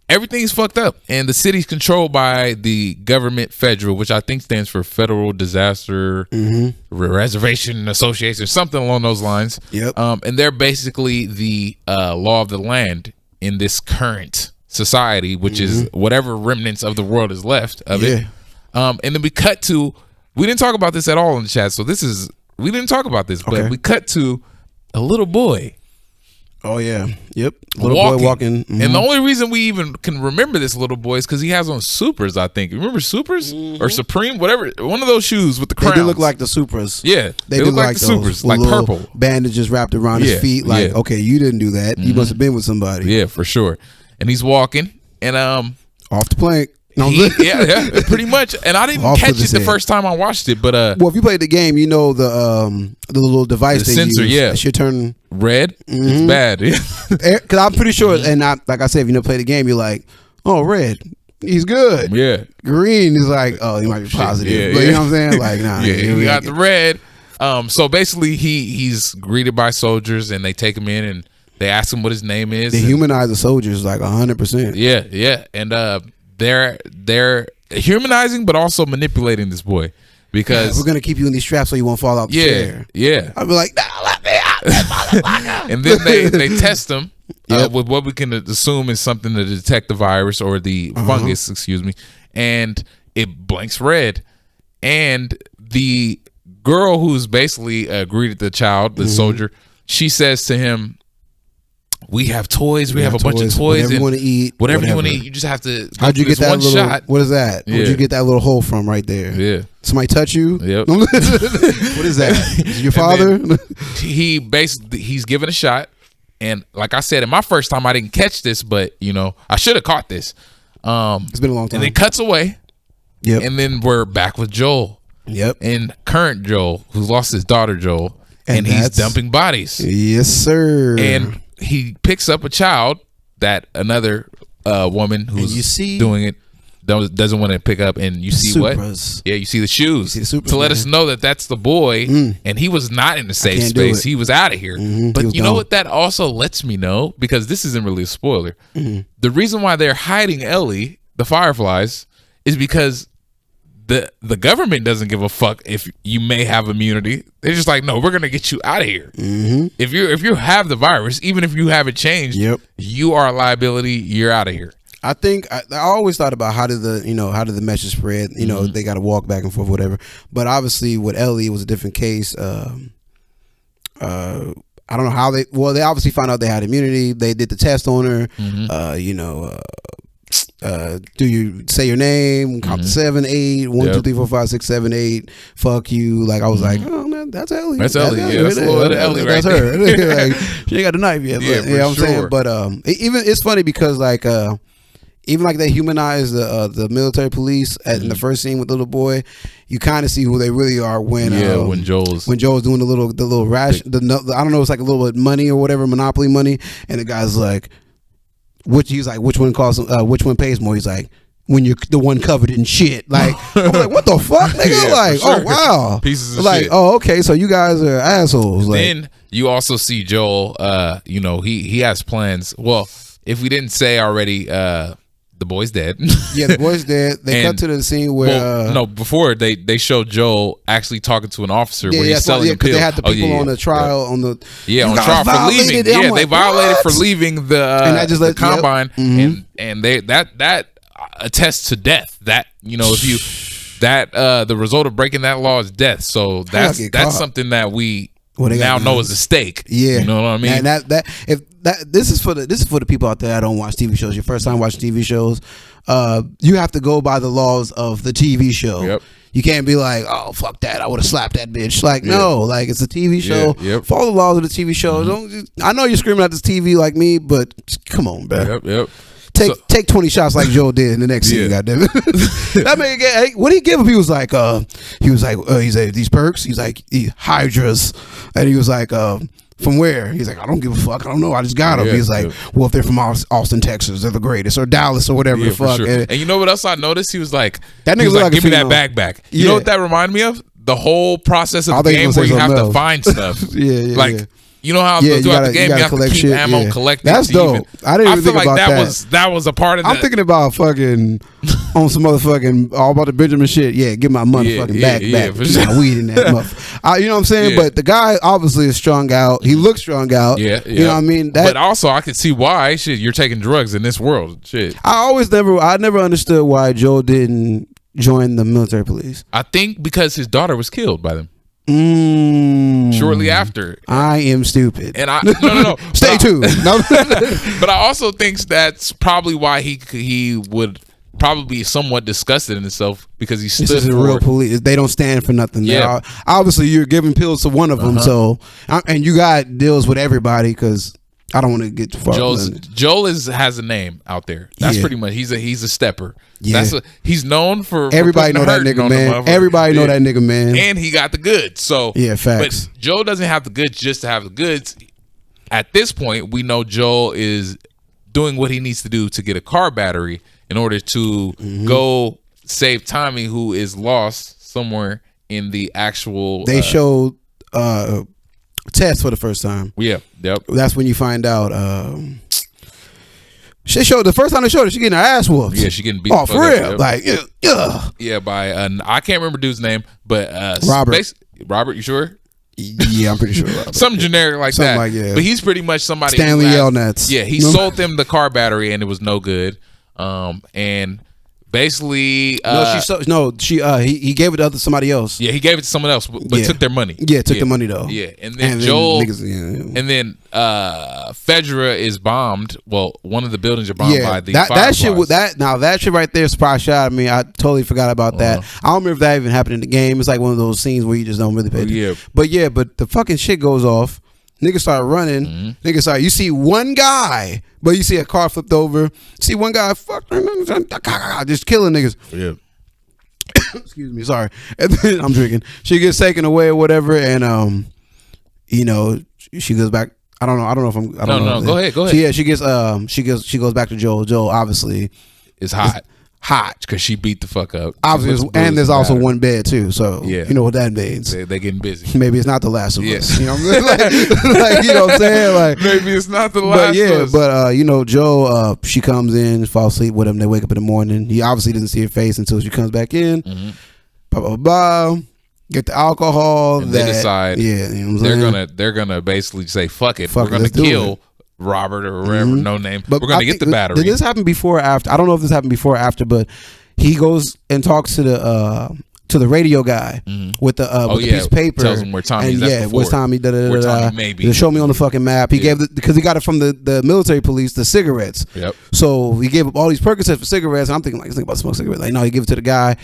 everything's fucked up, and the city's controlled by the government federal, which I think stands for Federal Disaster Reservation Association, something along those lines. Yep. And they're basically the law of the land in this current society, which is whatever remnants of the world is left of it. And then we didn't talk about this at all in the chat, so we didn't talk about this, but we cut to a little boy. Oh yeah, yep. Little boy walking, and the only reason we even can remember this little boy is because he has on Supers. I think remember Supers or Supreme, whatever, one of those shoes with the crowns. They do look like the Supers. Yeah, they look like the Supers, like purple bandages wrapped around his feet. Like, okay, you didn't do that. You must have been with somebody. Yeah, for sure. And he's walking, and off the plank. Yeah, pretty much. And I didn't catch it the first time I watched it, but well, if you played the game, you know the little device they sensor, use, yeah, that should turn red. It's bad. Because I'm pretty sure, and like I said, if you never played the game, you're like, oh, red, he's good. Yeah, green is like, oh, he might be positive. Yeah, but you know what I'm saying? Like, nah, yeah, he got the red. So basically, he's greeted by soldiers, and they take him in, and they ask him what his name is. They humanize the soldiers like 100%. Yeah, and they're humanizing, but also manipulating this boy because we're gonna keep you in these straps so you won't fall out the chair. Yeah, I'd be like, nah, let me out, motherfucker. And then they test him with what we can assume is something to detect the virus or the fungus, excuse me, and it blinks red, and the girl who's basically greeted the child, the soldier, she says to him, we have toys. We have a bunch of toys. Whatever you want to eat. Whatever you want to eat. You just have to. How'd you get that one little shot? What is that? Where'd you get that little hole from right there? Yeah. Somebody touch you? Yep. What is that? Is it your father? He's given a shot, and like I said, in my first time, I didn't catch this, but I should have caught this. It's been a long time. And it cuts away. Yep. And then we're back with Joel. Yep. And current Joel, who lost his daughter, Joel, and he's dumping bodies. Yes, sir. And he picks up a child that another woman who's doing it doesn't want to pick up, and you see Supras. what? Yeah, you see the shoes to let us know that that's the boy, and he was not in a safe space. He was out of here. But you know what that also lets me know, because this isn't really a spoiler. The reason why they're hiding Ellie, the Fireflies, is because the government doesn't give a fuck if you may have immunity. They're just like, no, we're gonna get you out of here. If you have the virus, even if you have it changed, you are a liability. You're out of here. I think I always thought about how did the message spread. They got to walk back and forth, whatever. But obviously, with Ellie, it was a different case. I don't know how they obviously found out they had immunity. They did the test on her. Do you say your name? Count to 7, 8, 1, 2, 3, 4, 5, 6, 7, 8. Fuck you. Like I was like, oh man, that's Ellie. That's Ellie. Yeah, that's a little Ellie right there. That's her. Like, she ain't got the knife yet. Yeah, but, you know what I'm saying? But even it's funny because like even like they humanize the military police in the first scene with the little boy, you kind of see who they really are when Joel's doing the little rash. I don't know, it's like a little bit of money or whatever, monopoly money, and the guy's like, which one pays more? He's like, when you're the one covered in shit. Like I'm like, what the fuck, nigga? Like, oh wow, pieces of like, shit. Oh okay, so you guys are assholes. Like, then you also see Joel. He has plans. Well, if we didn't say already, the boy's dead. Yeah, the boy's dead. They cut to the scene where before they showed Joel actually talking to an officer where he's selling because they had the people on the trial on the trial for leaving. Yeah, they violated for leaving the combine, and they that attests to death. That if you the result of breaking that law is death. So that's something that we now know is a stake. Yeah, you know what I mean. And this is for the people out there that don't watch TV shows. Your first time watching TV shows, you have to go by the laws of the TV show. Yep. You can't be like, oh fuck that, I would have slapped that bitch. Like no, like it's a TV show. Yep. Follow the laws of the TV show. I know you're screaming at this TV like me, but come on, bro. Yep. Take 20 shots like Joel did in the next scene. Goddamn it. That man, what he give him? He was like, these perks. He's like, Hydras, and he was like, from where? He's like, I don't give a fuck. I don't know. I just got them. He's like, well, if they're from Austin, Texas, they're the greatest, or Dallas, or whatever the fuck. Sure. And you know what else I noticed? He was like, that nigga like, give me that bag back. You know what that reminded me of? The whole process of the game where you have to find stuff. Yeah. You know how throughout the game you have to keep ammo, collect. That's dope. I didn't even think about that. That was a part of that. I'm thinking about fucking on some motherfucking all about the Benjamin shit. Yeah, give my motherfucking back. For sure. Weed in that motherfucker. You know what I'm saying? Yeah. But the guy obviously is strung out. He looks strung out. Yeah. You know what I mean? But also I could see why you're taking drugs in this world. Shit. I never understood why Joel didn't join the military police. I think because his daughter was killed by them. Shortly after. I am stupid. And no. Stay tuned. No. But I also think that's probably why he would probably be somewhat disgusted in himself, because he stood this is for real police. They don't stand for nothing. Yeah. Obviously, you're giving pills to one of them. So, and you got deals with everybody because I don't want to get too far. Joel has a name out there. That's pretty much he's a stepper. Yeah. He's known for everybody know that nigga, man. Everybody know that nigga, man. And he got the goods. So yeah, facts. But Joel doesn't have the goods just to have the goods. At this point, we know Joel is doing what he needs to do to get a car battery in order to go save Tommy, who is lost somewhere in the actual. They showed Tess for the first time. Yeah, yep. That's when you find out. She showed the first time they showed her, she getting her ass whooped. Yeah, she getting beat. Oh, for real? Yep. Like, yeah, by I can't remember dude's name, but Robert. Robert, you sure? Yeah, I'm pretty sure. Robert. Something generic like Something that. like, yeah. But he's pretty much somebody. Stanley Yelnats. Yeah, he sold them the car battery and it was no good. And basically, he gave it to somebody else. Yeah, he gave it to someone else, but took their money. Yeah, took the money though. Yeah, and then Joel, and then Fedra is bombed. Well, one of the buildings are bombed by the that shit. That shit right there surprised shot at me. I totally forgot about that. I don't remember if that even happened in the game. It's like one of those scenes where you just don't really pay attention. But the fucking shit goes off. Niggas start running. Niggas start. You see one guy, but you see a car flipped over. You see one guy, just killing niggas. Yeah. Excuse me, sorry. And then I'm drinking. She gets taken away or whatever, and she goes back. I don't know if I'm. I don't know. Go ahead. So yeah, she goes back to Joel. Joel obviously is hot because she beat the fuck up. Obviously, and there's also one bed too. So yeah, you know what that means. They getting busy. Maybe it's not the last of us. You know what I'm saying? like, you know what I'm saying? Like maybe it's not the last. But Joe, she comes in, falls asleep with him. They wake up in the morning. He obviously didn't see her face until she comes back in. Blah blah blah. Get the alcohol. And they decide. Yeah, you know what they're gonna basically say fuck it. We're gonna kill Robert or whatever, no name. But we're gonna get the battery. Did this happen before or after? I don't know if this happened before or after, but he goes and talks to the radio guy with the piece of paper. Tells him where Tommy is. Where's Tommy? Where Tommy may be. To show me on the fucking map. He gave because he got it from the military police, the cigarettes. Yep. So he gave up all these Percocets for cigarettes. And I'm thinking about smoking cigarettes. Like, no, he gave it to the guy.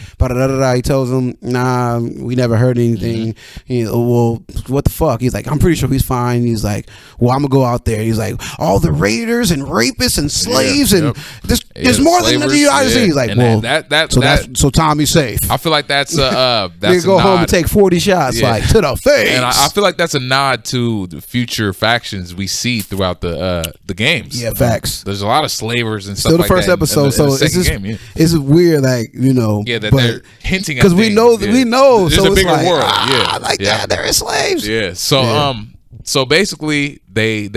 He tells him, nah, we never heard anything. Well, what the fuck? He's like, I'm pretty sure he's fine. He's like, well, I'm gonna go out there. He's like, all the raiders and rapists and slaves and there's more than the United States. He's like, and well, so Tommy's safe. I feel like that's they go home and take 40 shots like to the face. And I feel like that's a nod to the future factions we see throughout the games. Yeah, facts. There's a lot of slavers and stuff. Still the first episode, so it's weird, like that they're hinting at because we know there's so a bigger like, world. That there is slaves. Yeah. So basically they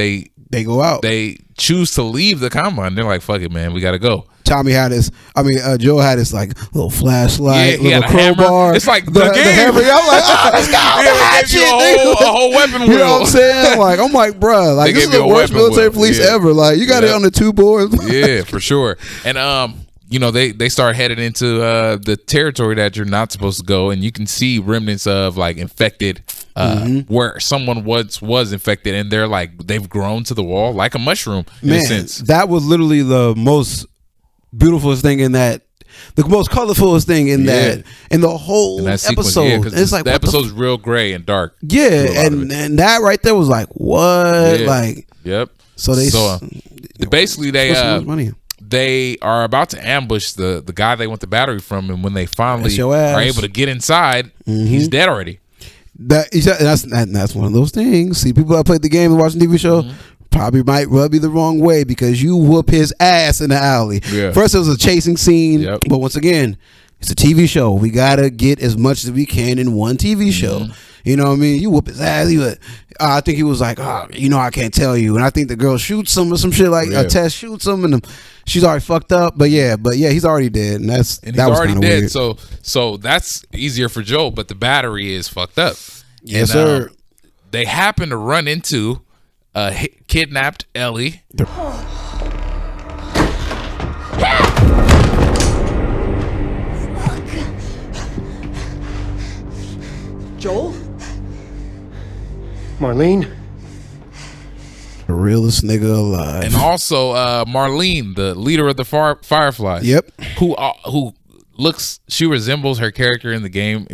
go out. They choose to leave the combine. They're like, fuck it, man, we gotta go. Tommy had his. Joe had his like little flashlight, little crowbar. It's like the hammer. I'm like, this guy a whole weapon wheel. You know what I'm saying? Like, I'm like, bruh, like this is the worst military police ever. Like, you got it on the two boards. Yeah, for sure. And they start headed into the territory that you're not supposed to go, and you can see remnants of like infected. Where someone once was infected, and they're like they've grown to the wall like a mushroom. In a sense, that was literally the most beautifulest thing in that, the most colorfulest thing in that, in the whole episode. It's like the episode's real gray and dark. Yeah, and that right there was like what, like So basically they are about to ambush the guy they want the battery from, and when they finally are able to get inside, he's dead already. That's one of those things. See, people that played the game and watching TV show probably might rub you the wrong way because you whoop his ass in the alley. Yeah. First, it was a chasing scene, but once again, it's a TV show. We gotta get as much as we can in one TV show. You know what I mean? You whoop his ass. I think he was like, I can't tell you. And I think the girl shoots him or some shit like Tess shoots him, and she's already fucked up. But he's already dead, and he's already dead. Weird. So that's easier for Joe, but the battery is fucked up. Yes, sir. They happen to run into kidnapped Ellie. Joel? Marlene? The realest nigga alive. And also Marlene, the leader of the Fireflies. Yep. Who looks, she resembles her character in the game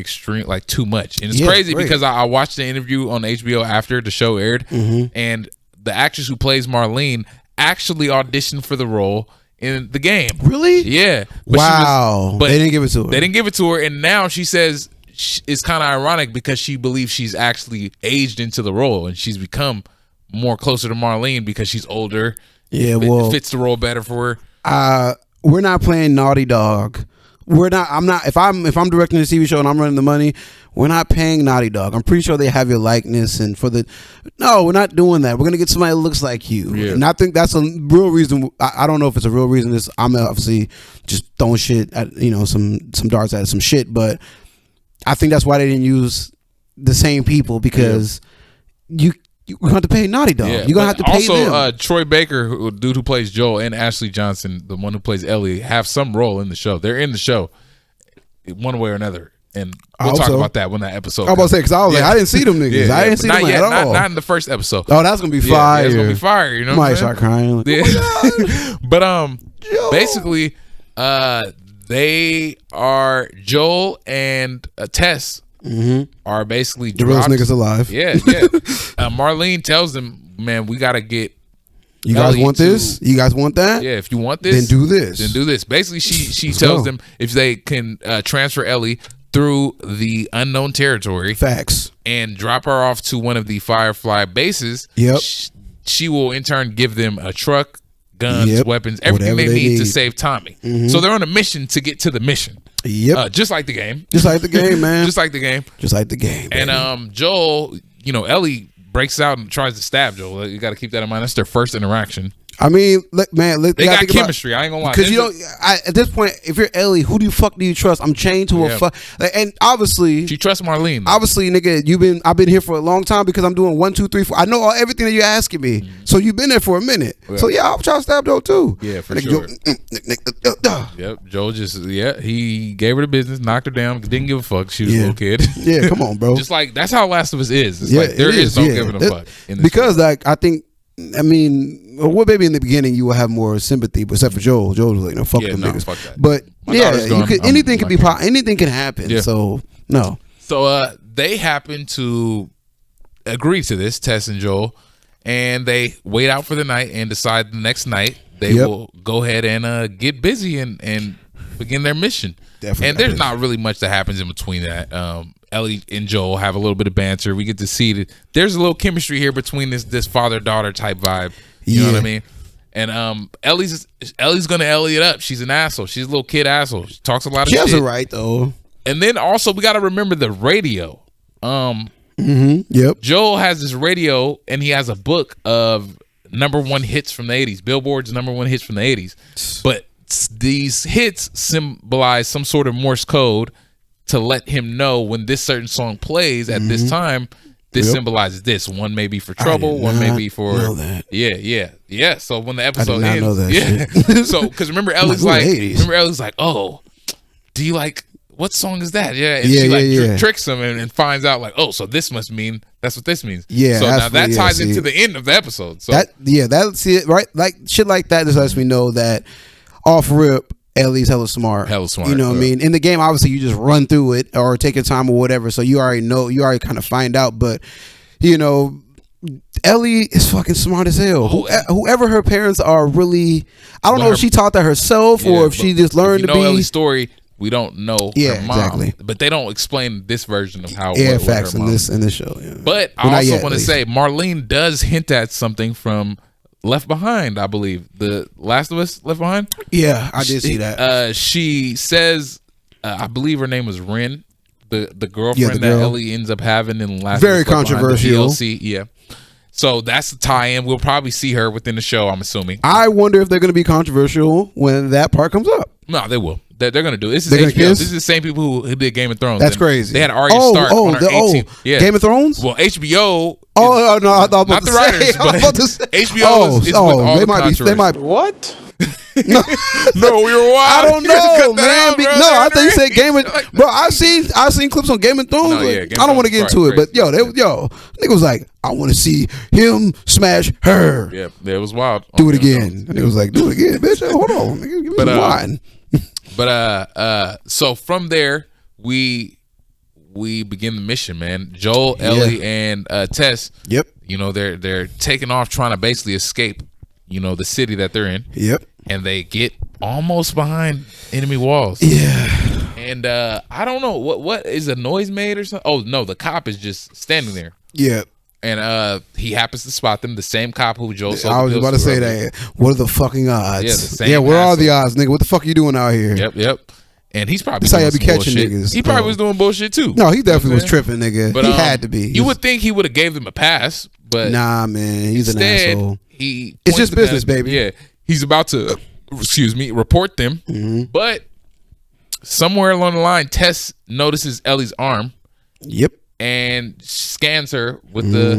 like too much. And it's crazy because I watched the interview on HBO after the show aired, and the actress who plays Marlene actually auditioned for the role in the game. Really? Yeah. But wow. But they didn't give it to her. They didn't give it to her, and now she says it's kind of ironic because she believes she's actually aged into the role and she's become more closer to Marlene because she's older. Yeah, well, it fits the role better for her. We're not playing Naughty Dog. We're not. I'm not. If I'm directing a TV show and I'm running the money, we're not paying Naughty Dog. I'm pretty sure they have your likeness and no, we're not doing that. We're gonna get somebody that looks like you. Yeah. And I think that's a real reason. I don't know if it's a real reason. I'm obviously just throwing shit at some darts at some shit, but I think that's why they didn't use the same people because you're going to have to pay Naughty Dog. Yeah, you're going to have to pay them. Also, Troy Baker, dude who plays Joel, and Ashley Johnson, the one who plays Ellie, have some role in the show. They're in the show one way or another. And we'll talk about that when that episode comes. I was about to say, because I was like, I didn't see them niggas. I didn't see them at all. Not in the first episode. Oh, that's going to be fire. Yeah, it's going to be fire. You know might start crying. Like, oh but basically, they are, Joel and Tess are basically the realest niggas alive. Yeah. Marlene tells them, man, we got to get you guys want this? You guys want that? Yeah, if you want this, then do this. Basically, she tells them if they can transfer Ellie through the unknown territory. Facts. And drop her off to one of the Firefly bases. Yep. She will in turn give them a truck, guns, weapons, everything they need to save Tommy. So they're on a mission to get to the mission. Yep. Just like the game. Just like the game, man. Just like the game. Just like the game. And Joel, Ellie breaks out and tries to stab Joel. You got to keep that in mind. That's their first interaction. I mean, man, they got chemistry. I ain't gonna lie. Because at this point, if you're Ellie, who the fuck do you trust? I'm chained to a fuck, and obviously she trusts Marlene. Obviously, nigga, I've been here for a long time because I'm doing 1, 2, 3, 4. I know everything that you're asking me. So you've been there for a minute. Yeah. So I'll try to stab Joe too. Yeah, for sure. Yep, Joe he gave her the business, knocked her down, didn't give a fuck. She was a little kid. Yeah, come on, bro. Just like that's how Last of Us is. It's like there is no giving a fuck in this because I think. I mean, well, maybe in the beginning you will have more sympathy, but except for Joel. Joel was like, fuck them niggas. Fuck that. But anything can be anything can happen. Yeah. So no. So they happen to agree to this, Tess and Joel, and they wait out for the night and decide the next night they will go ahead and get busy and begin their mission. Definitely. And there's not really much that happens in between that. Ellie and Joel have a little bit of banter. We get to see that there's a little chemistry here between this father-daughter type vibe. You know what I mean? And Ellie's gonna Ellie it up. She's an asshole. She's a little kid asshole. She talks a lot of shit. She has a right though. And then also we gotta remember the radio. Yep. Joel has this radio and he has a book of #1 hits from the 80s. Billboard's #1 hits from the 80s. But these hits symbolize some sort of Morse code to let him know when this certain song plays at this time, this symbolizes this. One may be for trouble, one may be for yeah. So when the episode ends, know that so because remember Ellie's like, oh, do you like what song is that? Yeah, and she tricks him and finds out like, oh, so this must mean that's what this means. Yeah, so now that ties into the end of the episode. So that's it, right? Like shit like that just lets me know that off rip. Ellie's hella smart. You know what I mean? In the game, obviously, you just run through it or take your time or whatever. So you already know, you already kind of find out. But, Ellie is fucking smart as hell. Whoever her parents are really, I don't know if she taught that herself or if she just learned to be. Ellie's story, we don't know her mom. Exactly. But they don't explain this version of how facts in this show. Yeah. But I also want to say, Marlene does hint at something from Left Behind, I believe. The Last of Us Left Behind? Yeah, I did see that. She says, I believe her name was Ren, the girlfriend that Ellie ends up having in Last of Us Very controversial. DLC. Yeah. So that's the tie-in. We'll probably see her within the show, I'm assuming. I wonder if they're going to be controversial when that part comes up. No, they will. They're going to do it. This is HBO. This is the same people who did Game of Thrones. That's crazy. They had Arya Stark on her 18th. Yeah. Game of Thrones? Well, HBO. Oh, no, I thought not the writers, but HBO is with all the controversy. They might. What? No, we were wild. I don't know, man. I thought you said Game of Thrones. Bro, I've seen clips on Game of Thrones. I don't want to get into it, but nigga was like, I want to see him smash her. Yeah, it was wild. Do it again. And it was like, do it again, bitch. Hold on, nigga, give me some wine. But so from there we begin the mission, man. Joel, Ellie, and Tess. Yep. You know, they're taking off trying to basically escape, you know, the city that they're in. Yep. And they get almost behind enemy walls. Yeah. And I don't know what is a noise made or something. Oh no, the cop is just standing there. Yeah. And he happens to spot them. The same cop who Joel sold. I was about to say that. What are the fucking odds? Yeah, the same yeah, what are asshole. the odds, nigga? What the fuck are you doing out here? Yep. And he's probably That's how doing you be some catching bullshit. niggas. He probably was doing bullshit too. No, he definitely was tripping, nigga. But he had to be. You would think he would have gave them a pass, but nah, man, he's an instead, asshole. He it's just points business, them at- baby. Yeah, he's about to, report them. But somewhere along the line, Tess notices Ellie's arm. Yep. And scans her with the,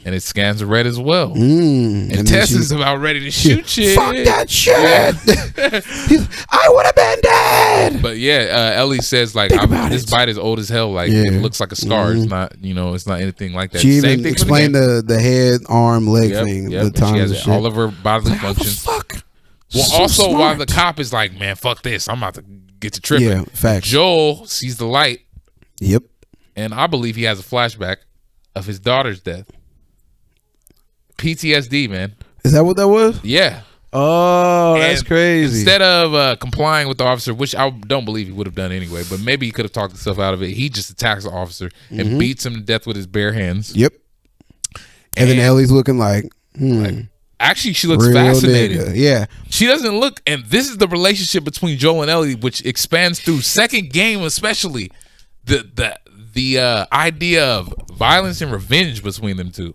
and it scans her red as well. And Tess is about ready to shoot shit. Fuck that shit. I would have been dead. But yeah, Ellie says like, this bite is old as hell. Like it looks like a scar. It's not, you know, it's not anything like that. She Same even thing explained the head, arm, leg thing. The And times she and has shit. all of her bodily functions. Fuck. Well, So also smart. while the cop is like, man, fuck this, I'm about to get to tripping. Yeah, facts. Joel sees the light. Yep. And I believe he has a flashback of his daughter's death. PTSD, man. Is that what that was? Yeah. Oh, that's And crazy. Instead of complying with the officer, which I don't believe he would have done anyway, but maybe he could have talked himself out of it. He just attacks the officer and beats him to death with his bare hands. Yep. And then Ellie's looking like, actually, she looks real fascinated. nigga. Yeah. She doesn't look, and this is the relationship between Joel and Ellie, which expands through second game, especially the idea of violence and revenge between them two.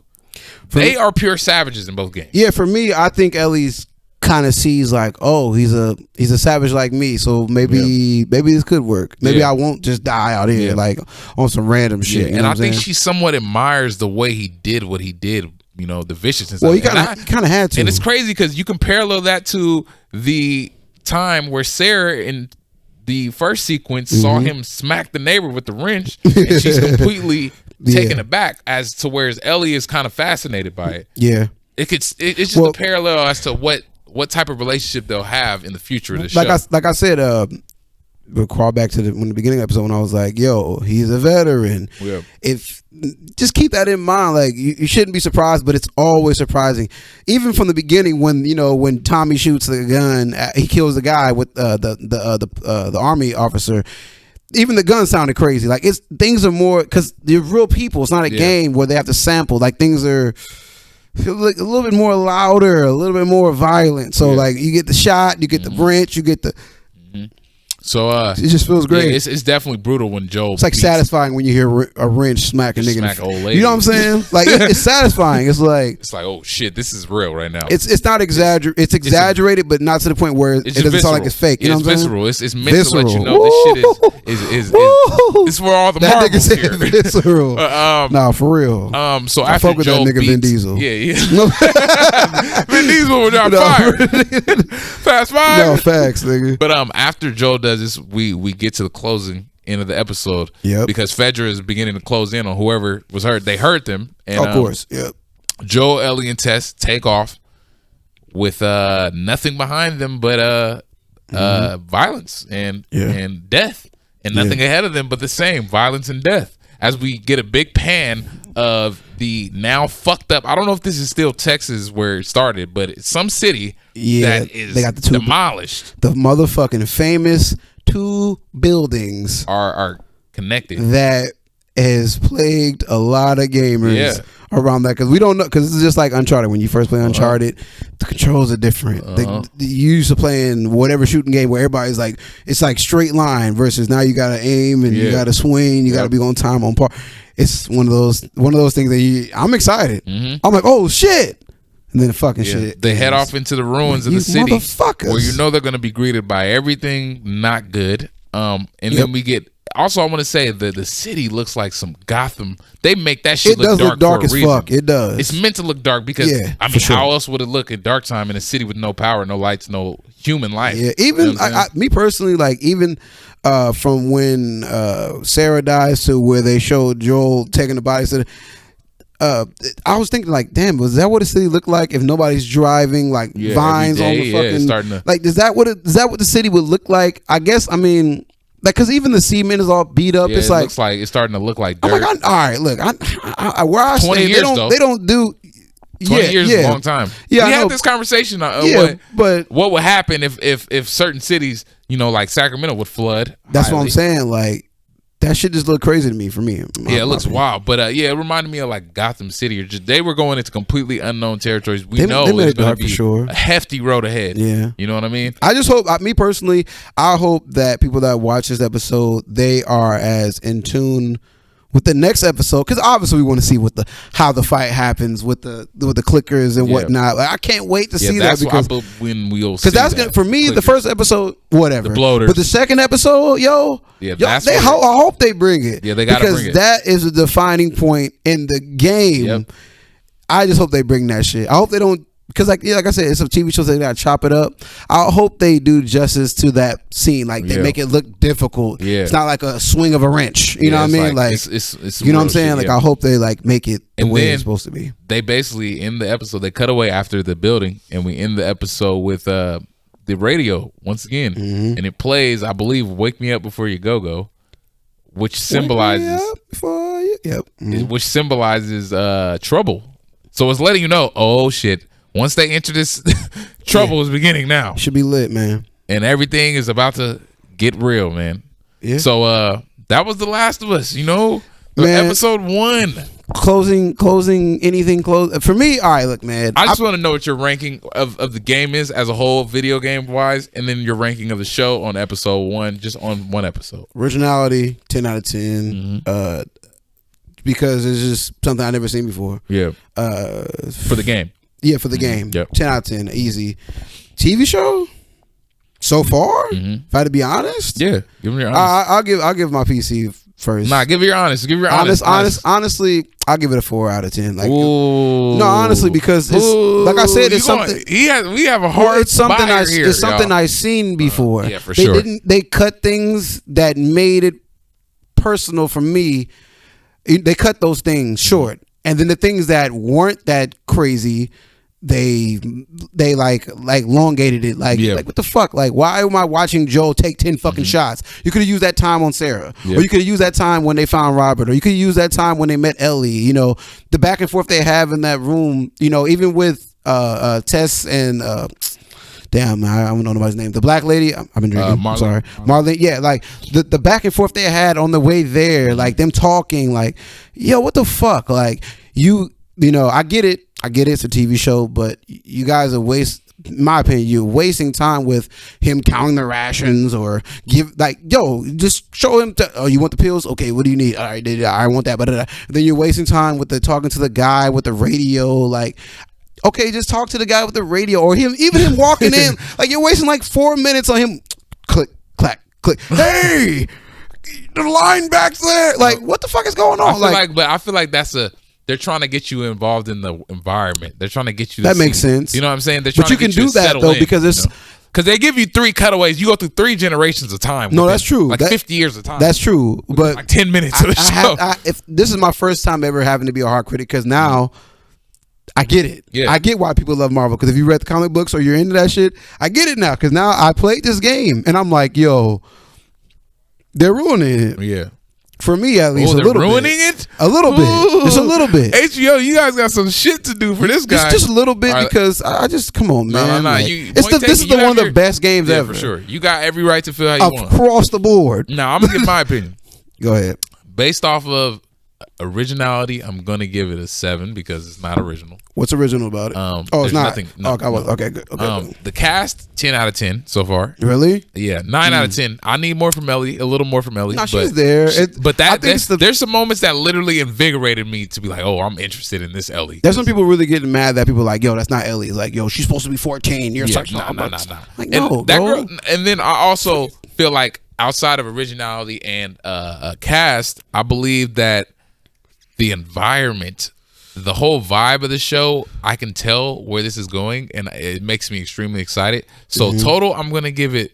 They are pure savages in both games. Yeah, for me, I think Ellie's kind of sees like, oh, he's a savage like me, so maybe this could work. Maybe I won't just die out here like on some random shit. You know And I what I'm think saying? she somewhat admires the way he did what he did. You know, the viciousness. Well, of he it. kind of had to. And it's crazy because you can parallel that to the time where Sarah in the first sequence saw him smack the neighbor with the wrench, and she's completely taken aback as to whereas Ellie is kind of fascinated by it. Yeah. It's just a parallel as to what type of relationship they'll have in the future of the show. Like I said, we'll crawl back to the beginning episode when I was like, yo, he's a veteran. Yeah. If just keep that in mind, like you shouldn't be surprised, but it's always surprising. Even from the beginning when Tommy shoots the gun, he kills the guy with the army officer. Even the gun sounded crazy. Like things are more because they're real people. It's not a game where they have to sample. Like things are like a little bit more louder, a little bit more violent. So like you get the shot, you get the wrench, you get the. So it just feels great. Yeah, it's definitely brutal when Joel. It's like satisfying when you hear a wrench smack a nigga. Smack old lady. You know what I'm saying? Like it's satisfying. It's like oh shit, this is real right now. It's not exaggerated. It's exaggerated, but not to the point where it doesn't sound like it's fake. You know what I'm saying? visceral. It's meant to let you know this shit is it's for all the that nigga marbles said here. visceral. Nah, for real. So I after fuck with Joel that nigga beats, Vin Diesel. Yeah. Vin Diesel will drop fire. Fast fire. No facts, nigga. But after Joel does this, we get to the closing end of the episode. Yep. Because Fedra is beginning to close in on whoever was hurt. They hurt them. And, Of course. Yep. Joel, Ellie, and Tess take off with nothing behind them but violence and death, and nothing ahead of them but the same violence and death. As we get a big pan of the now fucked up. I don't know if this is still Texas where it started, but it's some city that is they got the two demolished. The motherfucking famous 2 buildings are connected that has plagued a lot of gamers around that, because we don't know, because this is just like Uncharted. When you first play Uncharted, the controls are different. You used to playing whatever shooting game where everybody's like, it's like straight line versus now you gotta aim and you gotta swing, you gotta be on time on par. It's one of those things that I'm excited. I'm like, oh shit. And then fucking shit. They head off into the ruins of the city, motherfuckers. where you know they're going to be greeted by everything not good. And then we get. Also, I want to say that the city looks like some Gotham. They make that shit look dark for a reason. Fuck. It does. It's meant to look dark because I mean, how else would it look at dark time in a city with no power, no lights, no human life? Yeah, even you know me personally, like even from when Sarah dies to where they showed Joel taking the body to the. I was thinking like, damn, was that what the city looked like if nobody's driving like vines on the fucking starting to, like is that what the city would look like? I guess, I mean, Like, cause even the cement is all beat up. Yeah, It's it like, looks like it's starting to look like dirt. I'm like, all right, look, where I 20 stay, years, though. they don't do. 20 years is a long time. Yeah, we I had know. this conversation. But what would happen if certain cities, like Sacramento, would flood? That's what highly? I'm saying. Like, that shit just look crazy to me. For me, Yeah, it looks wild. But it reminded me of like Gotham City, or just they were going into completely unknown territories. We know they made it's it going dark to be for sure. a hefty road ahead. Yeah, you know what I mean. I just hope, me personally, I hope that people that watch this episode, they are as in tune with the next episode, because obviously we want to see how the fight happens with the clickers and whatnot. Like, I can't wait to see that, because when we'll see because that's gonna, for me, the first episode, whatever, the bloaters. But the second episode, I hope they bring it. Yeah, they gotta bring it, because that is a defining point in the game. Yep. I just hope they bring that shit. I hope they don't, because like I said, it's a TV show, so they gotta chop it up. I hope they do justice to that scene. Like, they make it look difficult. Yeah, it's not like a swing of a wrench. You know what I mean? Like it's you know what I'm saying? Like, I hope they like make it the way it's supposed to be. They basically, in the episode, they cut away after the building, and we end the episode with the radio once again, and it plays, I believe, "Wake Me Up Before You Go," which symbolizes which symbolizes trouble. So it's letting you know, oh shit, once they enter this, trouble is beginning now. Should be lit, man. And everything is about to get real, man. Yeah. So that was The Last of Us, episode 1. Closing anything close for me. All right, look, man. I just want to know what your ranking of the game is as a whole, video game wise, and then your ranking of the show on episode 1, just on one episode. Originality, 10 out of 10. Because it's just something I've never seen before. Yeah. For the game. Yeah, for the game. Yep. 10 out of 10, easy. TV show so far, if I had to be honest. Yeah, give me your honest. I'll give my PC first. Nah, give me your honest. Give me your honest. Honestly, I'll give it a 4 out of 10. Like, ooh. No, honestly, because it's like I said, it's something. We have a hard. It's something here, it's something I've seen before. Yeah, for sure. They cut things that made it personal for me. They cut those things short, and then the things that weren't that crazy, they like elongated it. Like what the fuck? Like, why am I watching Joel take 10 fucking shots? You could have used that time on Sarah, or you could have used that time when they found Robert, or you could have used that time when they met Ellie. The back and forth they have in that room. Even with Tess and damn, I don't know nobody's name. The black lady, I've been drinking. I'm sorry, Marlene. Yeah, like the back and forth they had on the way there, like them talking, like, yo, what the fuck? Like, I get it. It's a TV show, but you guys are in my opinion, you're wasting time with him counting the rations, or just show him. You want the pills? Okay, what do you need? All right, I want that. But then you're wasting time with talking to the guy with the radio, like. Okay, just talk to the guy with the radio, or even him walking in. Like, you're wasting like 4 minutes on him. Click, clack, click. Hey, the line back there. Like, what the fuck is going on? I feel like they're trying to get you involved in the environment. They're trying to get you. That makes sense. You know what I'm saying? But you can do that though, because it's. Because they give you 3 cutaways. You go through 3 generations of time. No, that's true. Like 50 years of time. That's true. But like 10 minutes of the show. If this is my first time ever having to be a hard critic, because now. I get it. Yeah. I get why people love Marvel, because if you read the comic books or you're into that shit, I get it now, because now I played this game and I'm like, yo, they're ruining it. Yeah. For me, at least, they're a little bit. ruining it? A little bit. Just a little bit. HBO, you guys got some shit to do for this guy. Just a little bit, because I just, come on, man. No. Like, this is one of the best games ever. For sure. You got every right to feel how you want. Across the board. Now, I'm going to give my opinion. Go ahead. Based off of originality, I'm going to give it a 7 because it's not original. What's original about it? It's not. Okay, good. Okay, the cast, 10 out of 10 so far. Really? Yeah, 9 out of 10. I need more from Ellie, a little more from Ellie. No, she's there. There's some moments that literally invigorated me to be like, oh, I'm interested in this Ellie. There's some people really getting mad that people are like, yo, that's not Ellie. It's like, yo, she's supposed to be 14. You're such nah. Like, no, that girl. And then I also feel like outside of originality and cast, I believe that the environment, the whole vibe of the show, I can tell where this is going, and it makes me extremely excited. So total, I'm gonna give it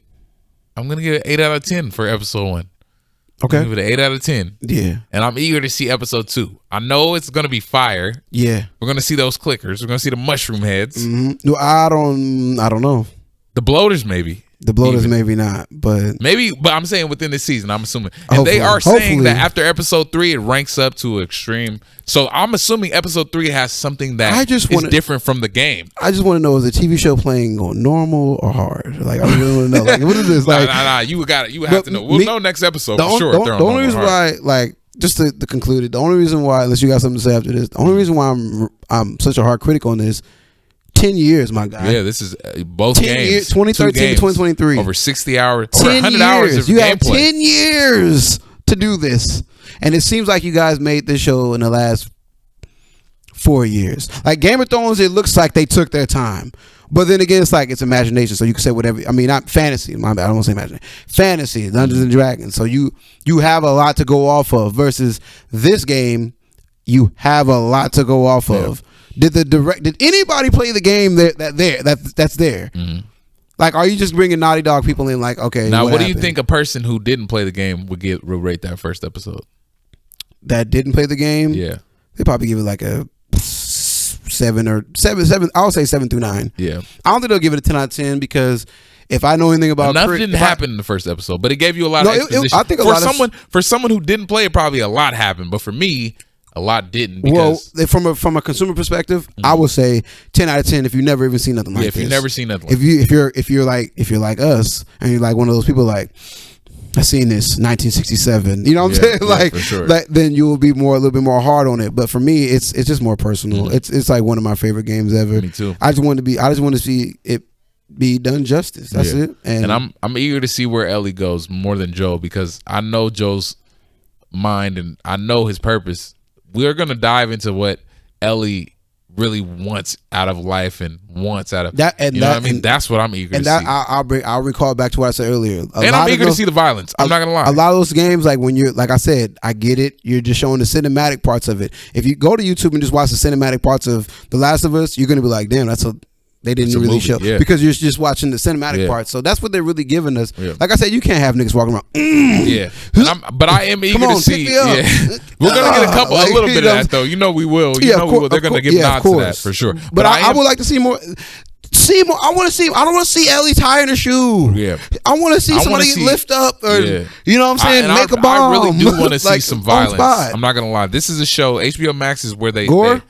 8 out of 10 for episode 1. Okay, give it an 8 out of 10. Yeah, and I'm eager to see episode 2. I know it's gonna be fire. Yeah, we're gonna see those clickers. We're gonna see the mushroom heads. No, I don't know. The bloaters, maybe. The bloaters maybe not, but I'm saying within this season, I'm assuming. And they are saying that after episode 3, it ranks up to extreme. So I'm assuming episode 3 has something that is different from the game. I just want to know, is the TV show playing on normal or hard? Like, I really want to know. Like, what is this? Like, nah. You would have to know. We'll know next episode for sure. The only reason why, like, just to conclude it, the only reason why, unless you got something to say after this, the only reason why I'm such a hard critic on this, 10 years, my guy. Yeah, this is both 10 games. Years, 2013 to 2023. Over 60 hours, over 100 hours of you gameplay. have 10 years to do this. And it seems like you guys made this show in the last 4 years. Like Game of Thrones, it looks like they took their time. But then again, it's like it's imagination, so you can say whatever. I mean, not fantasy. My bad, I don't want to say imagination. Fantasy, Dungeons and Dragons. So you have a lot to go off of versus this game, you have a lot to go off of. Did anybody play the game that's there? Mm-hmm. Like, are you just bringing Naughty Dog people in? Like, okay. Now, what do you think a person who didn't play the game would rate that first episode? That didn't play the game? Yeah, they probably give it like a 7 or 7. I would say 7 through 9. Yeah, I don't think they'll give it a 10 out of 10 because if I know anything about nothing didn't happen in the first episode, but it gave you a lot of exposition. I think for someone who didn't play it, probably a lot happened. But for me, a lot didn't. Because, well, from a consumer perspective, I would say 10 out of 10 if you've never even seen nothing like this. If you've never seen nothing. If you're like us and you're like one of those people like, I've seen this 1967. You know what I'm saying? Like, for sure. Like then you will be a little bit more hard on it. But for me, it's just more personal. Mm-hmm. It's like one of my favorite games ever. Me too. I just want to see it be done justice. That's it. And I'm eager to see where Ellie goes more than Joe, because I know Joe's mind and I know his purpose. We're gonna dive into what Ellie really wants out of life and wants out of that. And what I mean? That's what I'm eager to see. I'll recall back to what I said earlier. I'm eager to see the violence. I'm not gonna lie. A lot of those games, like when you're, like I said, I get it. You're just showing the cinematic parts of it. If you go to YouTube and just watch the cinematic parts of The Last of Us, you're gonna be like, damn, they didn't really show, because you're just watching the cinematic part. So that's what they're really giving us. Yeah. Like I said, you can't have niggas walking around. Yeah, but I am eager to see. Yeah. We're gonna get a little bit of that though. You know we will. We will. They're gonna give nods to that for sure. But I would like to see more. I want to see. I don't want to see Ellie tie in a shoe. Yeah, I want to see somebody lift up, or you know what I'm saying, make a bomb. I really do want to see some violence. I'm not gonna lie. This is a show. HBO Max is where they gore.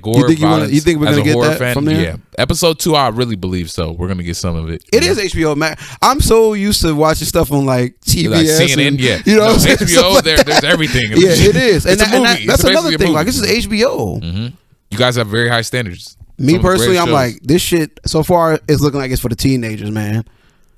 Gore. You think we're gonna get that from there? Yeah, episode 2, I really believe so. We're gonna get some of it. It is HBO Max. I'm so used to watching stuff on like TBS, like CNN. You know, HBO. Like there's everything. Yeah, it is, and that's another thing. Movie. Like, this is HBO. Mm-hmm. You guys have very high standards. Me personally, I'm like, this shit so far is looking like it's for the teenagers, man.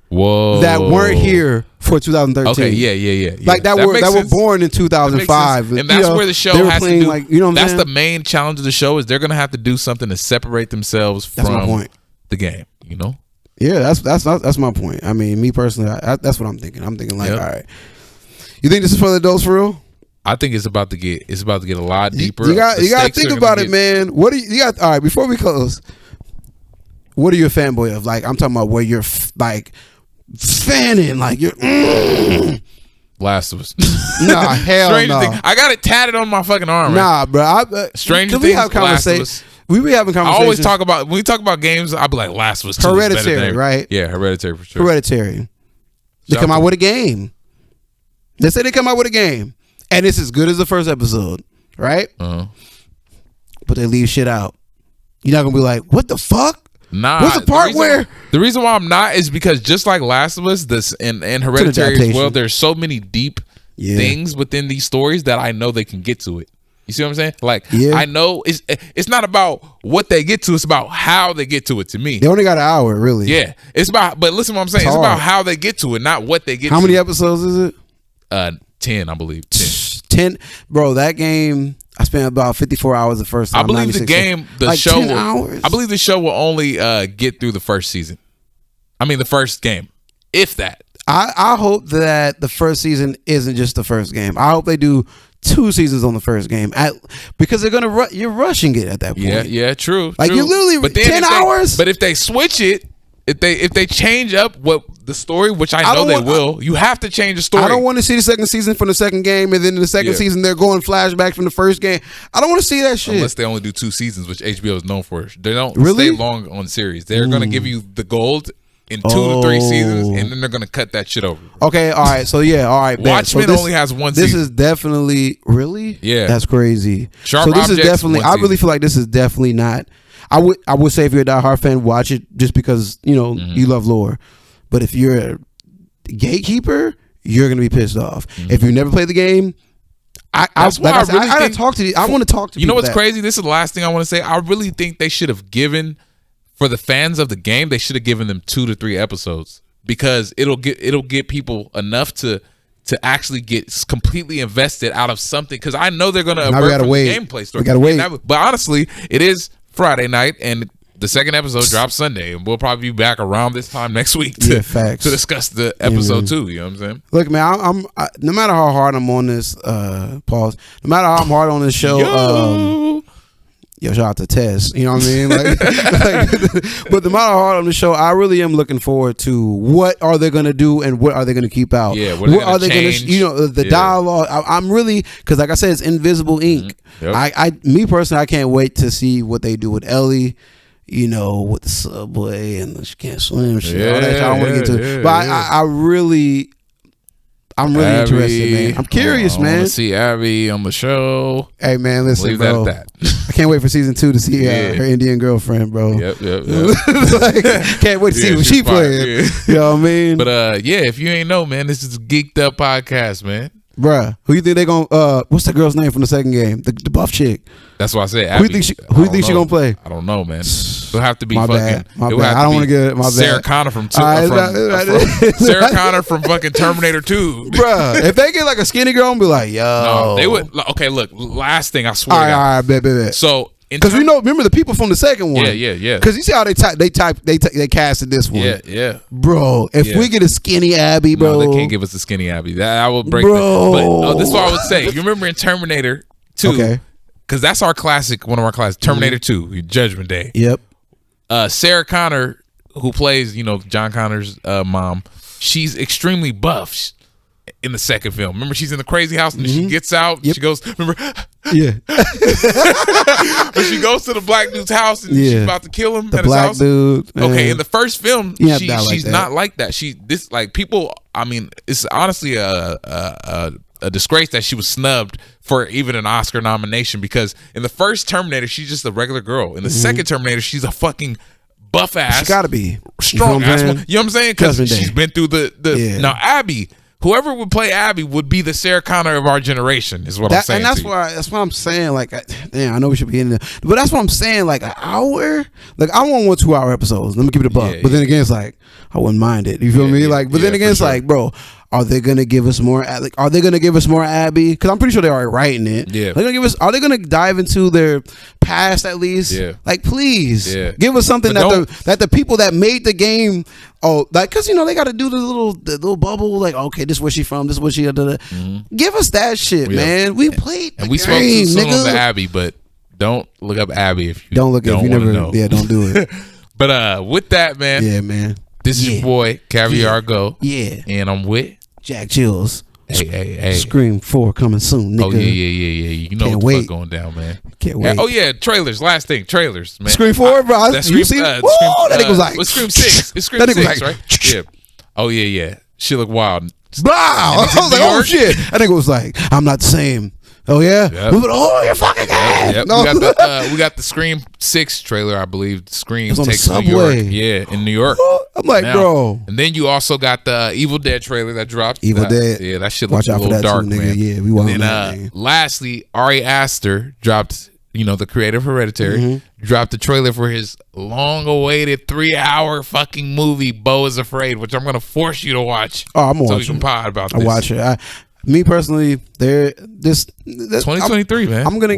Whoa, that weren't here for 2013. Okay, yeah. Like that were born in 2005, and that's where the show has to do. Like, you know what I'm saying? That's the main challenge of the show, is they're gonna have to do something to separate themselves from the game. You know? Yeah, that's my point. I mean, me personally, that's what I'm thinking. I'm thinking like, all right, you think this is for the adults for real? I think it's about to get a lot deeper. You got to think about it, man. What do you got? All right, before we close, what are you a fanboy of? Like, I'm talking about where you're like fanning, like you're Last of Us. Nah, hell Stranger no. Things. I got it tatted on my fucking arm. Nah, bro. Stranger Things. Last of Us. We be having conversations. I always talk about, when we talk about games, I'll be like, Last of Us 2 Hereditary, right? Yeah, Hereditary for sure. Hereditary. They come out with a game. They say they come out with a game, and it's as good as the first episode, right? Uh-huh. But they leave shit out. You're not gonna be like, what the fuck? Nah, what's the part where the reason why I'm not is because just like Last of Us, this and Hereditary as well, there's so many deep things within these stories that I know they can get to it. You see what I'm saying? Like, I know it's not about what they get to, it's about how they get to it. To me, they only got an hour, really. Yeah, it's about. But listen, what I'm saying, it's about how they get to it, not what they get. How many episodes is it? 10, I believe. 10, bro. That game, I spent about 54 hours the first time. I believe the game, the show. 10 hours. I believe the show will only get through the first season. I mean, the first game, if that. I hope that the first season isn't just the first game. I hope they do 2 seasons on the first game, because they're gonna you're rushing it at that point. Yeah, true. Like, you're literally 10 hours. But if they switch it, if they change up what the story, which I know they will, you have to change the story. I don't want to see the second season from the second game, and then in the second season they're going flashback from the first game. I don't want to see that shit. Unless they only do 2 seasons, which HBO is known for. They don't stay long on series. They're going to give you the gold, in 2 to 3 seasons, and then they're gonna cut that shit over. Okay, all right. So yeah, all right. Watchmen so only has one This season. is definitely really. Yeah. that's crazy. Sharp so this is Objects, definitely. one I really season. feel like this is definitely not. I would say if you're a diehard fan, watch it just because you love lore. But if you're a gatekeeper, you're gonna be pissed off. If you never played the game, I gotta talk to you. I want to talk to you. You know people what's crazy? This is the last thing I want to say. I really think they should have given, for the fans of the game, they should have given them 2 to 3 episodes, because it'll get people enough to actually get completely invested out of something. Because I know they're gonna avert from the gameplay story. We gotta wait. But honestly, it is Friday night, and the second episode drops Sunday, and we'll probably be back around this time next week to discuss the episode 2. You know what I'm saying? Look, man, I'm no matter how hard I'm on this, pause. No matter how I'm hard on this show, shout out to Tess. You know what I mean? But no matter how hard on the show, I really am looking forward to what are they going to do and what are they going to keep out. Yeah, what are they going to? The dialogue. I'm really, because like I said, it's invisible ink. Yep. Me personally, I can't wait to see what they do with Ellie. With the subway and she can't swim. All that. I don't want to get to it. But I'm really Abby, interested, man. I'm curious, man. I want to see Abby on the show. Hey, man, listen, Leave bro. that at that. I can't wait for season 2 to see her Indian girlfriend, bro. Yep. Can't wait to see what she playing. Yeah. You know what I mean? But if you ain't know, man, this is a Geeked Up podcast, man. Bruh, who you think they gonna? What's the girl's name from the second game? The buff chick. That's why I said. Who you think she gonna play? I don't know, man. It'll have to be my fucking. Bad. I don't want to get it. My Sarah bad. Connor from Sarah Connor from fucking Terminator 2. Bruh, if they get like a skinny girl, I'm be like, yo. No, they would. Okay, look. Last thing, I swear. All right, bet. So. Because remember the people from the second one. Yeah. Because you see how they casted this one. Yeah. Bro, if we get a skinny Abby, bro, no, they can't give us a skinny Abby. That I will break. Bro, but this is what I would say. You remember in Terminator 2? Okay. Because that's our classic. One of our classics. Terminator 2, Judgment Day. Yep. Sarah Connor, who plays John Connor's mom, she's extremely buff. In the second film, remember she's in the crazy house and she gets out. She goes, remember? Yeah. But she goes to the black dude's house and she's about to kill him. The at his black house. Dude. Man. Okay, in the first film, she's not like that. People. I mean, it's honestly a disgrace that she was snubbed for even an Oscar nomination, because in the first Terminator, she's just a regular girl. In the second Terminator, she's a fucking buff ass. She gotta be strong ass. You know what I'm saying? Because she's been through the now Abby. Whoever would play Abby would be the Sarah Connor of our generation, is what I'm saying. And that's what I'm saying. Like, damn, I know we should be in there, but that's what I'm saying. Like an hour, like I want 2-hour episodes. Let me keep it a buck. But then again, it's like I wouldn't mind it. You feel me? Like, but then again, it's like, bro, are they gonna give us more? Like, are they gonna give us more Abby? Because I'm pretty sure they're already writing it. Yeah. They're gonna give us. Are they gonna dive into their past at least? Yeah. Like, please, give us something But that the people that made the game. Oh, like, because they got to do the little bubble. Like, okay, this is where she from. This is where she. Give us that shit, man. We played and we spoke too soon on the Abby, but don't look up Abby if you don't know. Yeah, don't do it. But with that, man. Yeah, man. This is your boy Caviarr Go. Yeah, and I'm with Jack Jillz. Hey. Scream 4 coming soon, nigga. Oh, yeah. You know Can't what the wait. fuck going down, man. Can't wait. Oh, yeah, trailers. Last thing, trailers, man. Scream 4, bro. That You see? That nigga was like... Scream 6. It's Scream that 6, like, right? Yeah. Oh, yeah. She look wild. Blah! I was like, oh, shit. That nigga was like, I'm not the same. Oh, yeah? Yep. Oh, you're fucking dead. Yep. No. We got the Scream 6 trailer, I believe. Scream on takes the New York. subway. Yeah, in New York. I'm like, bro. And then you also got the Evil Dead trailer that dropped. Evil Dead. Yeah, that shit Watch looks a out for little that dark, too, nigga. man. Yeah, we want And then, lastly, Ari Aster dropped, the creator of Hereditary, dropped the trailer for his long-awaited 3-hour fucking movie, Beau is Afraid, which I'm going to force you to watch. Oh, I'm so watching. we can pod about this. I watch it. Me personally, 2023, man. I'm gonna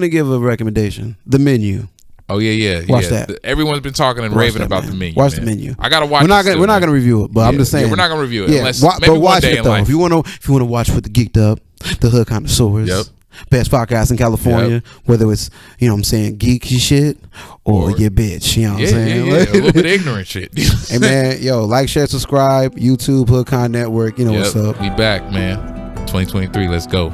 give a recommendation. The Menu. Oh yeah. Watch that. Everyone's been talking and raving about the Menu. Watch the Menu. I gotta watch. We're not gonna review it, but I'm just saying. Yeah, we're not gonna review it. Yeah, unless maybe one watch day it in though. life. If you want to watch with the Geeked Up, the Hood Connoisseurs. Yep. Best podcast in California, whether it's, I'm saying, geeky shit or your bitch, you know what I'm saying? Yeah, a little bit ignorant shit. Hey, man, like, share, subscribe, YouTube, Hood Con Network, what's up. We back, man. 2023, let's go.